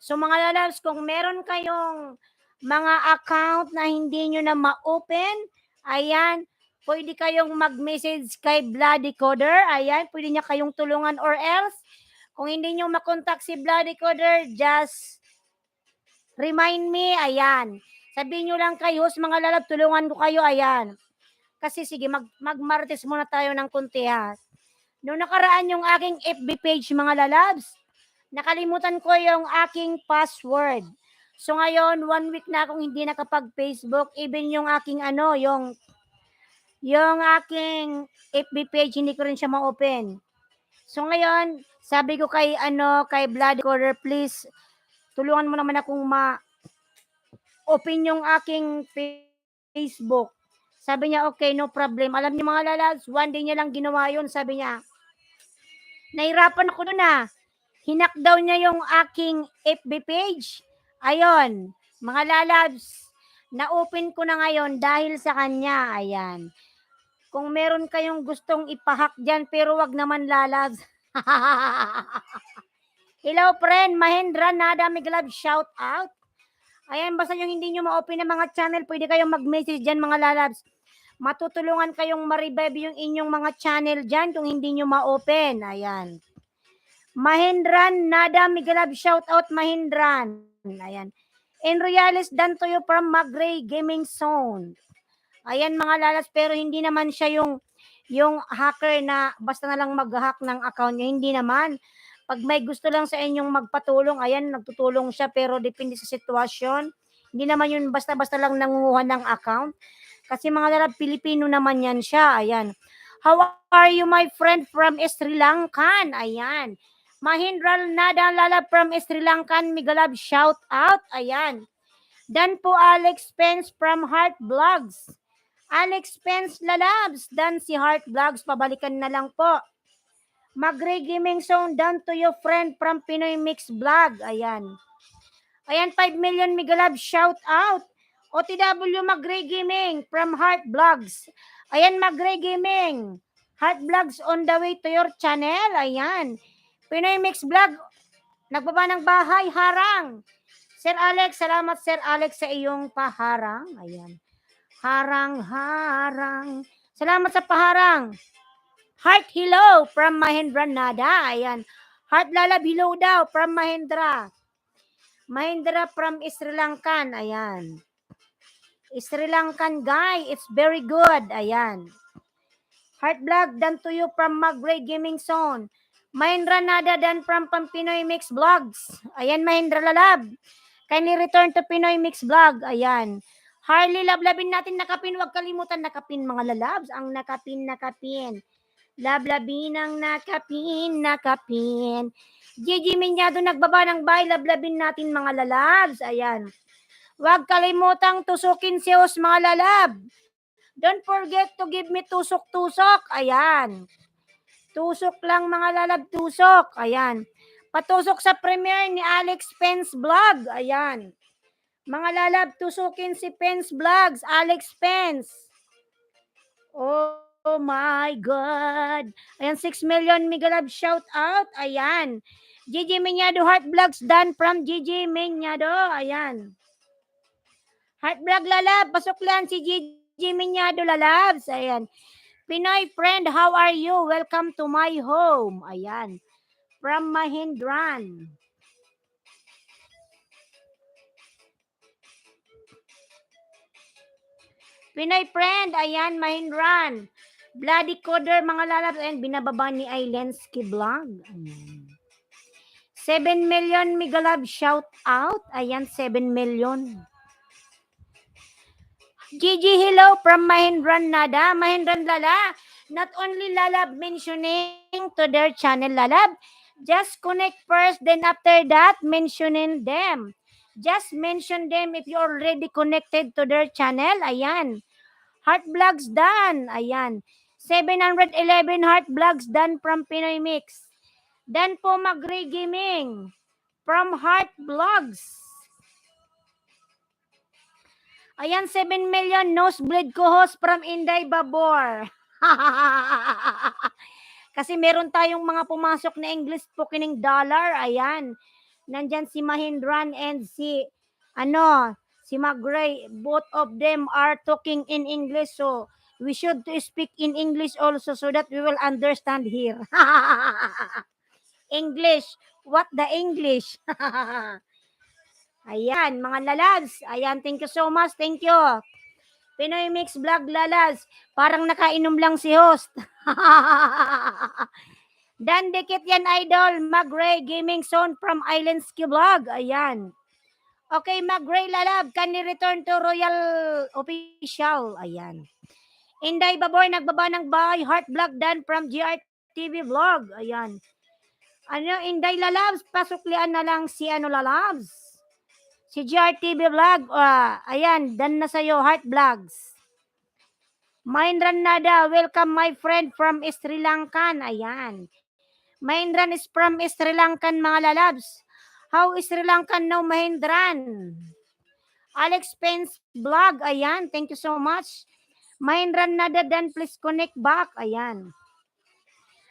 S1: So mga lalabs, kung meron kayong mga account na hindi nyo na ma-open, ayan, pwede kayong mag-message kay Bloody Coder. Ayan, pwede niya kayong tulungan or else, kung hindi nyo makontak si Bloody Coder, just remind me, ayan. Sabihin nyo lang kayo, mga lalab, tulungan ko kayo, ayan. Kasi sige, mag-martes muna tayo ng kunti ha. Noong nakaraan yung aking FB page mga lalabs, nakalimutan ko yung aking password. So ngayon, 1 week na akong hindi nakapag-Facebook. Even yung aking yung aking FB page, hindi ko rin siya ma-open. So ngayon, sabi ko kay Bloody Coder, please, tulungan mo naman akong ma-open yung aking Facebook. Sabi niya, okay, no problem. Alam niyo mga lalabs, one day niya lang ginawa yun. Sabi niya, nahirapan ako doon Hinak daw niya yung aking FB page. Ayon, mga lalabs, na-open ko na ngayon dahil sa kanya. Ayan. Kung meron kayong gustong ipahack dyan, pero wag naman lalabs. Hello, friend. Mahendra Nada Miglab, shout out. Ayan, basta yung hindi nyo ma-open ng mga channel, pwede kayong mag-message dyan mga lalabs. Matutulungan kayong ma-revive yung inyong mga channel dyan kung hindi nyo ma-open. Ayan. Mahindran Nada Migalab, shout out Mahindran. Ayan. In Reales dan to you from Magray Gaming Zone. Ayan mga lalas, pero hindi naman siya yung hacker na basta na lang mag-hack ng account niya. Hindi naman. Pag may gusto lang sa inyong magpatulong, ayan, nagtutulong siya, pero depende sa sitwasyon. Hindi naman yun basta-basta lang nangunguha ng account. Kasi mga lalab, Pilipino naman yan siya. Ayan. How are you, my friend from Sri Lankan? Ayan. Mahindra Nada lalab from Sri Lankan. Migalab, shout out. Ayan. Dan po Alex Pence from Heart Vlogs. Alex Pence lalabs. Dan si Heart Vlogs. Pabalikan na lang po. Magre Gaming Zone down to your friend from Pinoy Mix Vlog. Ayan. Ayan, 5 million Migalab, shout out. OTW Magre Gaming from Heart Vlogs. Ayan, Magre Gaming. Heart Vlogs on the way to your channel. Ayan. Pinoy Mix Vlog. Nagbaba ng bahay, harang. Sir Alex, salamat Sir Alex sa iyong paharang. Ayan. Harang. Salamat sa paharang. Heart hello from Mahindra Nada. Ayan. Heart lalab hello daw from Mahindra. Mahindra from Sri Lankan. Ayan. Sri Lankan guy. It's very good. Ayan. Heart vlog done to you from Magray Gaming Zone. Mahindra Nada dan from Pinoy Mix Vlogs. Ayan, Mahindra lalab. Kindly return to Pinoy Mix Vlog. Ayan. Harley, lablabin natin nakapin. Huwag kalimutan nakapin mga lalabs. Ang nakapin. Lablabin ang nakapin. Gigi Minyado nagbaba ng bahay. Lablabin natin mga lalabs. Ayan. Huwag kalimutang tusukin si Os mga lalab. Don't forget to give me tusok-tusok. Ayan. Tusok lang mga lalab, tusok. Ayan. Patusok sa premiere ni Alex Pence Vlog. Ayan. Mga lalab, tusukin si Pence Vlogs. Alex Pence. Oh my God. Ayan, 6 million Migalab shout out. Ayan. Gigi Minyado Heart Vlogs done from Gigi Minyado. Ayan. Heart Vlog lalab. Pasok lang si Gigi Minyado lalabs. Ayan. Pinoy friend, how are you? Welcome to my home. Ayan. From Mahindran. Pinoy friend, ayan, Mahindran. Bloody Coder, mga lalabs. Ayan, binababa ni Ailensky Vlog. Ayan. 7 million Migalab shout out. Ayan, 7 million. Gigi hello from Mahindran Nada. Mahindran Lala. Not only lalab mentioning to their channel lalab. Just connect first, then after that, mentioning them. Just mention them if you already connected to their channel. Ayan. Heart Vlogs done. Ayan. 711 Heart Vlogs done from Pinoy Mix. Then po Magre Gaming from Heart Vlogs. Ayan, 7 million nosebleed co-host from Inday Babor. Kasi meron tayong mga pumasok na English speaking dollar. Ayan. Nandyan si Mahindran and si Magray. Both of them are talking in English. So, we should to speak in English also so that we will understand here. English. What the English? Ayan, mga lalabs. Ayan, thank you so much. Thank you. Pinoy Mix Vlog lalas. Parang nakainom lang si host. Dan dikit yan, idol. Magray Gaming Zone from Islandsky Vlog. Ayan. Okay, Magray lalab. Can you return to Royal Official? Ayan. Inday Babor, nagbaba ng bahay. Heart Vlog dan from GRTV Vlog. Ayan. Inday lalabs. Pasuklian na lang si lalabs. Si GRTV Vlog, ayan, dan na sa'yo, Heart Vlogs. Mahindran Nada, welcome my friend from Sri Lankan, ayan. Mahindran is from Sri Lankan, mga lalabs. How is Sri Lankan now, Mahindran? Alex Pence Vlog, ayan, thank you so much. Mahindran Nada, then please connect back, ayan.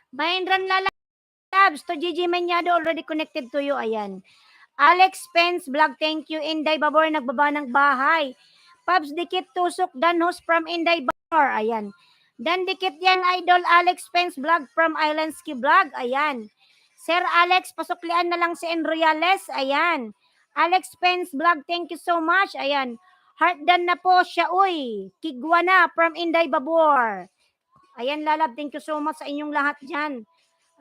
S1: Mahindran lalabs, to Gigi Menyado, already connected to you, ayan. Alex Pence Vlog, thank you. Inday Babor, nagbaba ng bahay. Pabs Dikit Tusok, Danhos from Inday Babor. Ayan. Dan Dikit yan, idol. Alex Pence Vlog from Islandsky Vlog. Ayan. Sir Alex, pasuklian na lang si Enroyales. Ayan. Alex Pence Vlog, thank you so much. Ayan. Heart dan na po siya, uy. Kigwana from Inday Babor. Ayan, lalab, thank you so much sa inyong lahat dyan.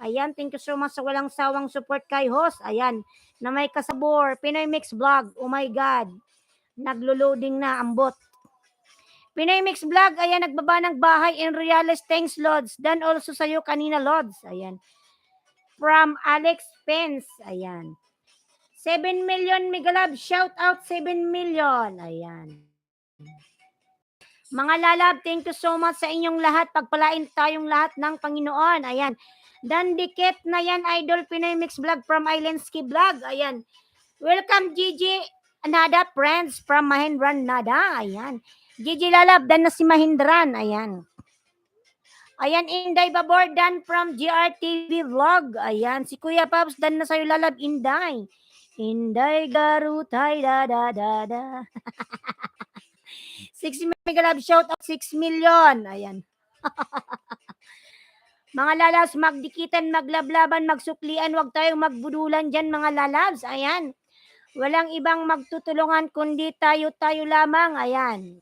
S1: Ayan, thank you so much sa walang sawang support kay host. Ayan, na may kasabor, Pinoy Mix Vlog. Oh my God. Naglo-loading na ang bot. Pinoy Mix Vlog, ayan, nagbaba ng bahay in Reales. Thanks, Lods. Dan also sa'yo kanina, Lods. Ayan. From Alex Pence. Ayan. 7 million, Migalab. Shout out 7 million. Ayan. Mga lalab, thank you so much sa inyong lahat. Pagpalain tayong lahat ng Panginoon. Ayan. Dan dikit na yan, Idol Pinoy Mix Vlog from Islandski Vlog. Ayan. Welcome, Gigi Nada, friends from Mahindran Nada. Ayan. Gigi lalab, dan na si Mahindran. Ayan. Ayan, Inday Babor, dan from GRTV Vlog. Ayan. Si Kuya Pops, dan na sa'yo lalab, Inday. Inday garutay da da da da. 6 Megalab, shout out 6 million. Ayan. Mga lalabs, magdikitan, maglablaban, magsuklian, wag tayong magbudulan dyan, mga lalabs. Ayan. Walang ibang magtutulungan kundi tayo-tayo lamang. Ayan.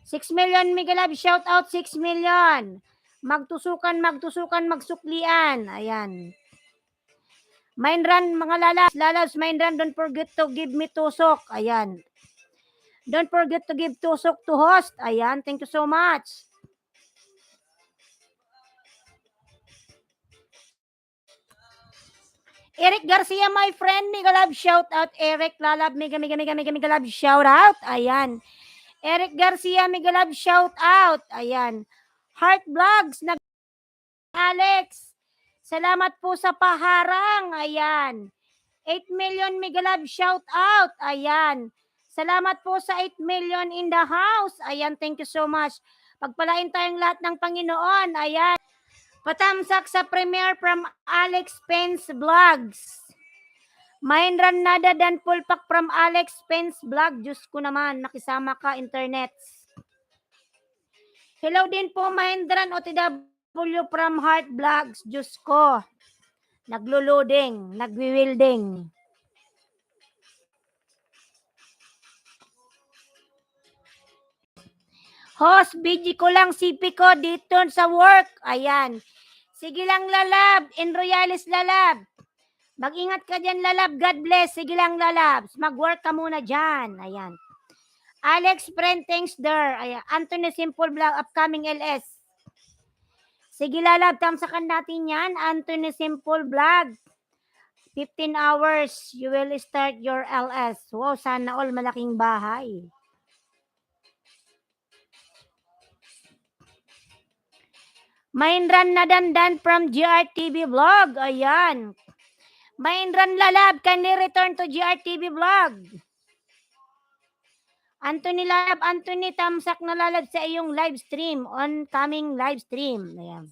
S1: 6 million, Migalab, shout out 6 million. Magtusukan, magsuklian. Ayan. Mindran, mga lalabs, Mindran, don't forget to give me tusok. Ayan. Don't forget to give tusok to host. Ayan, thank you so much. Eric Garcia, my friend, mega love shout out. Eric, lalab, mega love shout out. Ayan. Eric Garcia, mega love shout out. Ayan. Heart Vlogs, Alex. Salamat po sa paharang. Ayan. 8 million, mega love shout out. Ayan. Salamat po sa 8 million in the house. Ayan, thank you so much. Pagpalain tayong lahat ng Panginoon. Ayan. Patamsak sa premiere from Alex Pence Vlogs. Mahindran Nada dan Pulpak from Alex Pence Vlog. Diyos ko naman, nakisama ka, internet. Hello din po, Mahindran OTW from Heart Vlogs. Diyos ko, naglo-loading, nagwi-wielding. Host, BG ko lang, CP ko dito sa work. Ayan. Sige lang, lalab. In Royales, lalab. Mag-ingat ka dyan, lalab. God bless. Sige lang, lalab. Mag-work ka muna dyan. Ayan. Alex, friend, thanks there. Ayan. Anthony Simple Vlog, upcoming LS. Sige, lalab. Tamsakan natin yan. Anthony Simple Vlog. 15 hours, you will start your LS. Wow, sana all malaking bahay. Mahindran Nadandan from GRTV Vlog. Ayan. Mahindran lalab, kindly return to GRTV Vlog. Anthony lalab, Anthony, tamsak na lalab sa iyong live stream, oncoming live stream. Ayan.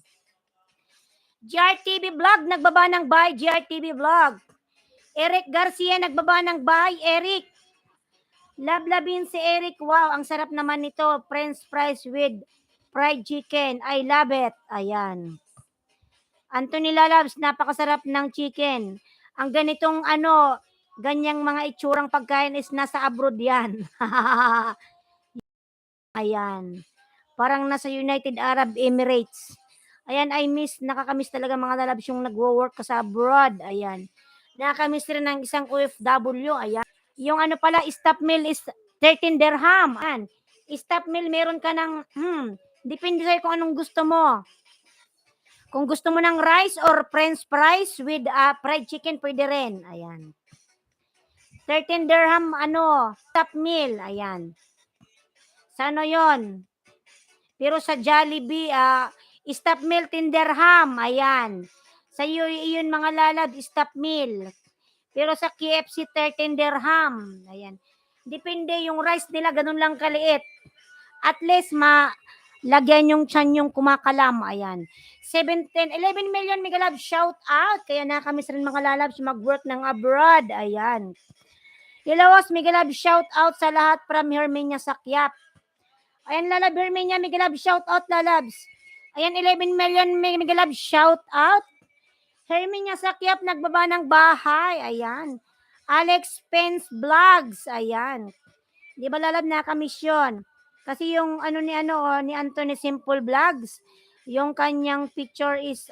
S1: GRTV Vlog, nagbaba ng bahay, GRTV Vlog. Eric Garcia, nagbaba ng bahay, Eric. Lablabin si Eric, wow, ang sarap naman nito. French fries with fried chicken, I love it. Ayan. Anthony lalabs, napakasarap ng chicken. Ang ganitong ganyang mga itsurang pagkain is nasa abroad yan. Ayan. Parang nasa United Arab Emirates. Ayan, nakakamiss talaga mga lalabs yung nagwo-work ka sa abroad. Ayan. Nakakamiss rin ng isang OFW. Ayan. Yung pala, stop meal is 13 dirham. Ayan. Stop meal, meron ka ng, depende sa'yo kung anong gusto mo. Kung gusto mo ng rice or french fries with fried chicken, pwede rin. Ayan. 13 dirham, top meal. Ayan. Sa yon? Pero sa Jollibee, stop meal 10 dirham. Ayan. Sa yun mga lalab, stop meal. Pero sa KFC, 13 dirham. Ayan. Depende, yung rice nila, ganun lang kaliit. At least, lagyan yung tiyan yung kumakalam. Ayan. 11 million Megalab shout out. Kaya nakamiss rin mga lalabs mag-work ng abroad. Ayan. Hilawas Megalab shout out sa lahat from Hermenia Sakyap. Ayan, lalab Hermenia Megalab shout out, lalabs. Ayan, 11 million Megalab shout out. Hermenia Sakyap, nagbaba ng bahay. Ayan. Alex Pence Vlogs. Ayan. Di ba lalab, nakamiss yun? Kasi yung ni Anthony Simple Vlogs, yung kanyang picture is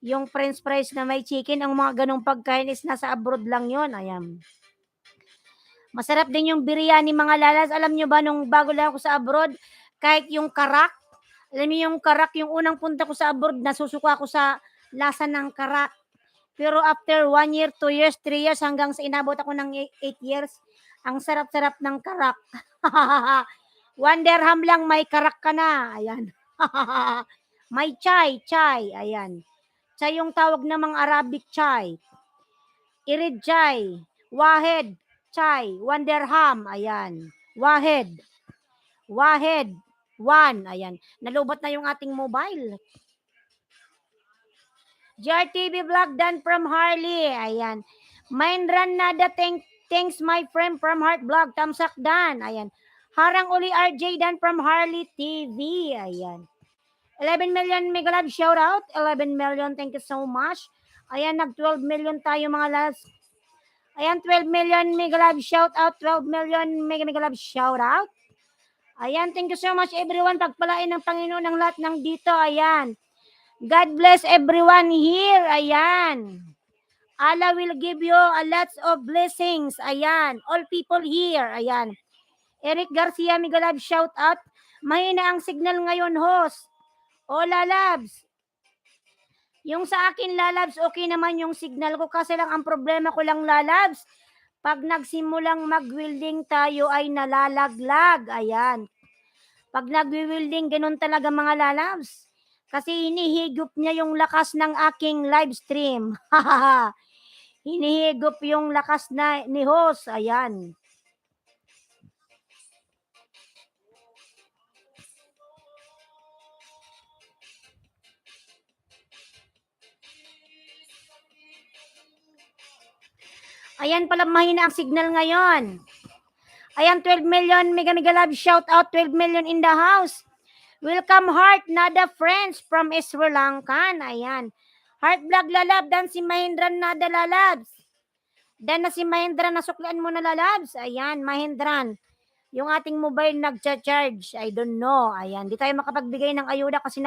S1: yung french fries na may chicken, ang mga ganong pagkain is nasa abroad lang yon. Ayan. Masarap din yung biryani mga lalabs. Alam nyo ba nung bago lang ako sa abroad, kahit yung karak, alam niyo yung karak, yung unang punta ko sa abroad, nasusuka ako sa lasa ng karak. Pero after 1 year, 2 years, 3 years, hanggang sa inabot ako ng 8 years, ang sarap-sarap ng karak. 1 dirham lang, may karak ka na. Ayan. May chai, ayan. Chai yung tawag ng mga Arabic chai. Irid chai, wahed chai, 1 dirham, ayan. Wahed, 1, ayan. Nalubot na yung ating mobile. JRTV vlog done from Harley, ayan. Mindran Nada, thanks my friend from Heart Vlog, tamsak dan, ayan. Harang uli RJ dan from Harley TV, ayan. 11 million mega love shout out. 11 million, thank you so much. Ayan, nag 12 million tayo mga loves. Ayan, 12 million mega love shout out. 12 million mega love shout out. Ayan, thank you so much everyone. Pagpalain ng Panginoon ng lahat ng dito. Ayan. God bless everyone here. Ayan. Allah will give you a lots of blessings. Ayan. All people here. Ayan. Eric Garcia, mega love shout out. Mahina ang signal ngayon, host. O lalabs, yung sa akin lalabs, okay naman yung signal ko kasi lang ang problema ko lang lalabs, pag nagsimulang mag-welding tayo ay nalalaglag. Ayan. Pag nag-welding, ganun talaga mga lalabs. Kasi hinihigop niya yung lakas ng aking live stream. Hinihigop yung lakas na ni host. Ayan. Ayan pala, mahina ang signal ngayon. Ayan, 12 million mega love shout out, 12 million in the house. Welcome Heart Nada friends from Sri Lankan. Ayan. Heart Vlog lalab, dan si Mahindran Nada lalabs. Dan na si Mahindran, nasuklian mo na lalabs. Ayan, Mahindran. Yung ating mobile nagcha-charge. I don't know. Ayan, di tayo makapagbigay ng ayuda kasi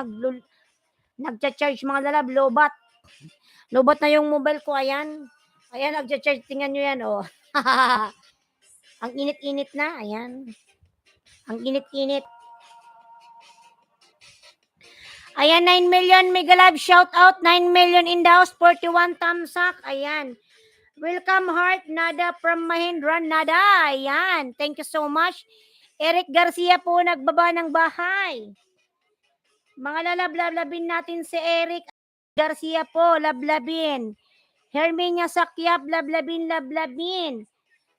S1: nagcha-charge mga lalab, lobat. Lobat na yung mobile ko, ayan. Ayan, nagcha-charge. Tingnan nyo yan, oh. Ang init-init na, ayan. Ang init-init. Ayan, 9 million mega love shout out, 9 million in the house, 41 thumbs up. Ayan. Welcome Heart Nada from Mahindran Nada. Ayan. Thank you so much. Eric Garcia po nagbaba ng bahay. Mga lalablabin natin si Eric Garcia po, lablabin. Herminia Sakyap, lablabin.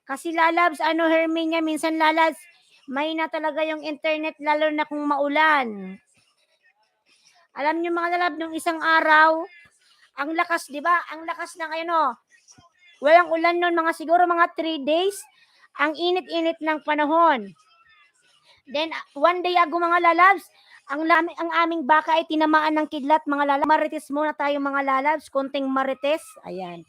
S1: Kasi lalabs, Herminia, minsan lalabs, may na talaga yung internet lalo na kung maulan. Alam niyo mga lalab, nung isang araw, ang lakas, di ba? Ang lakas ng walang ulan noon, siguro mga 3 days. Ang init-init ng panahon. Then, 1 day ago mga lalabs, ang aming baka ay tinamaan ng kidlat mga lalabs. Marites muna tayo mga lalabs, konting marites. Ayan.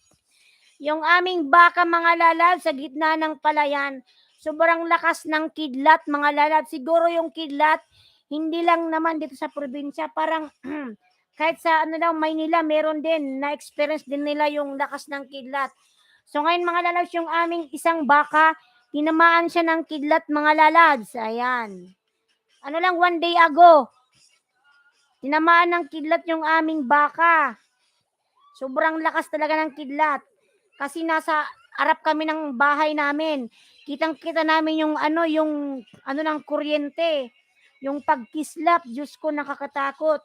S1: Yung aming baka mga lalabs sa gitna ng palayan, sobrang lakas ng kidlat mga lalabs. Siguro yung kidlat, hindi lang naman dito sa probinsya, parang kahit sa Maynila, meron din, na-experience din nila yung lakas ng kidlat. So ngayon mga lalabs, yung aming isang baka, tinamaan siya ng kidlat mga lalabs. Ayan. 1 day ago, tinamaan ng kidlat yung aming baka. Sobrang lakas talaga ng kidlat. Kasi nasa harap kami ng bahay namin. Kitang-kita namin yung ng kuryente. Yung pagkislap, Diyos ko, nakakatakot.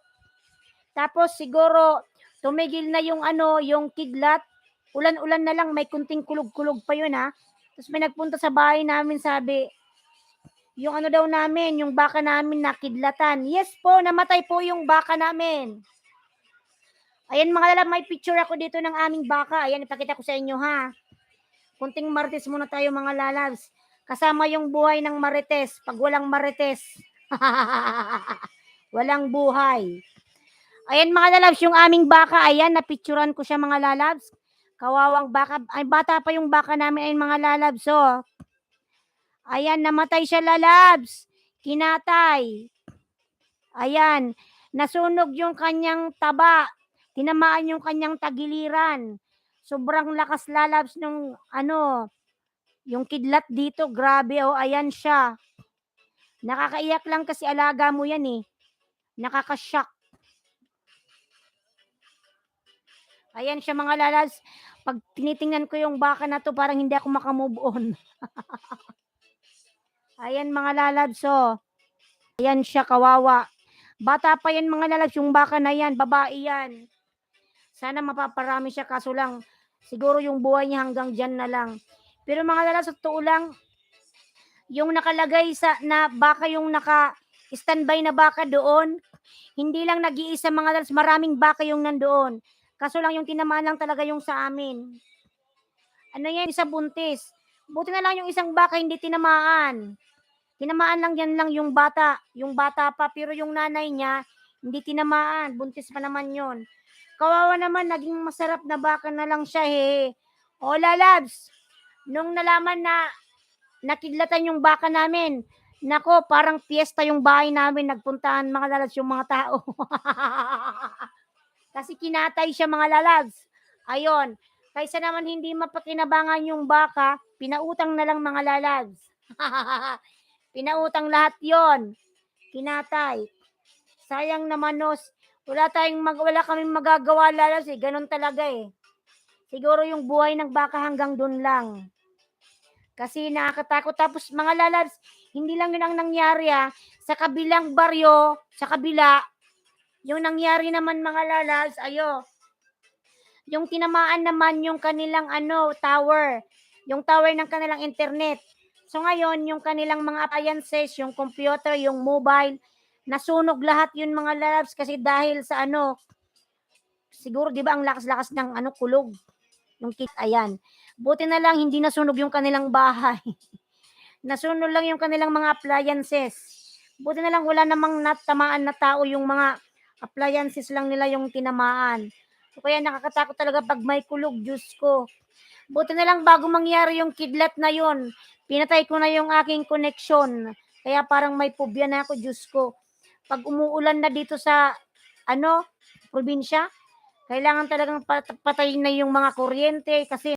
S1: Tapos siguro tumigil na yung yung kidlat. Ulan-ulan na lang, may kunting kulog-kulog pa yun ha. Tapos may nagpunta sa bahay namin, sabi, yung daw namin, yung baka namin nakidlatan. Yes po, namatay po yung baka namin. Ayan mga lalab, may picture ako dito ng aming baka. Ayan, ipakita ko sa inyo ha. Kunting marites muna tayo mga lalabs. Kasama yung buhay ng marites. Pag walang marites, walang buhay. Ayan mga lalabs, yung aming baka, ayan, napicturan ko siya mga lalabs. Kawawang baka, ay bata pa yung baka namin, ayan mga lalabs, oh. Ayan, namatay siya lalabs. Kinatay. Ayan, nasunog yung kanyang taba. Tinamaan yung kanyang tagiliran. Sobrang lakas lalabs nung Yung kidlat dito, grabe oh, ayan siya. Nakakaiyak lang kasi alaga mo yan eh. Nakaka-shock. Ayan siya mga lalabs. Pag tinitingnan ko yung baka na to, parang hindi ako makamove on. Ayan mga lalabs oh. Ayan siya, kawawa. Bata pa yan mga lalabs, yung baka na yan, babae yan. Sana mapaparami siya, kaso lang, siguro yung buhay niya hanggang dyan na lang. Pero mga lalabs, sa totoo lang, yung nakalagay sa na baka, yung naka-standby na baka doon, hindi lang nag-iisa mga lalabs, maraming baka yung nandoon. Kaso lang yung tinamaan lang talaga yung sa amin. Ano yan, isa buntis. Buti na lang yung isang baka hindi tinamaan. Tinamaan lang yan lang yung bata pa, pero yung nanay niya, hindi tinamaan, buntis pa naman yon. Kawawa naman, naging masarap na baka na lang siya he. O lalabs, nung nalaman na nakidlatan yung baka namin, nako, parang piyesta yung bahay namin, nagpuntahan mga lalabs yung mga tao. Kasi kinatay siya mga lalabs. Ayon, kaysa naman hindi mapakinabangan yung baka, pinautang na lang mga lalabs. Pinautang lahat yon, kinatay. Sayang naman nos, wala kaming magagawa lalabs eh, ganun talaga eh. Siguro yung buhay ng baka hanggang dun lang. Kasi nakakatakot. Tapos mga lalabs, hindi lang yun ang nangyari sa kabilang baryo, sa kabila, yung nangyari naman mga lalabs, yung tinamaan naman yung kanilang tower, yung tower ng kanilang internet. So ngayon, yung kanilang mga appliances, yung computer, yung mobile, nasunog lahat yun mga lalabs kasi dahil sa siguro 'di ba ang lakas-lakas ng kulog yung kit, ayan. Buti na lang hindi nasunog yung kanilang bahay. Nasunog lang yung kanilang mga appliances. Buti na lang wala namang natamaan na tao, yung mga appliances lang nila yung tinamaan. So, kaya nakakatakot talaga pag may kulog, Diyos ko. Buti na lang bago mangyari yung kidlat na yun, pinatay ko na yung aking connection. Kaya parang may phobia na ako, Diyos ko. Pag umuulan na dito sa probinsya, kailangan talagang patayin na yung mga kuryente kasi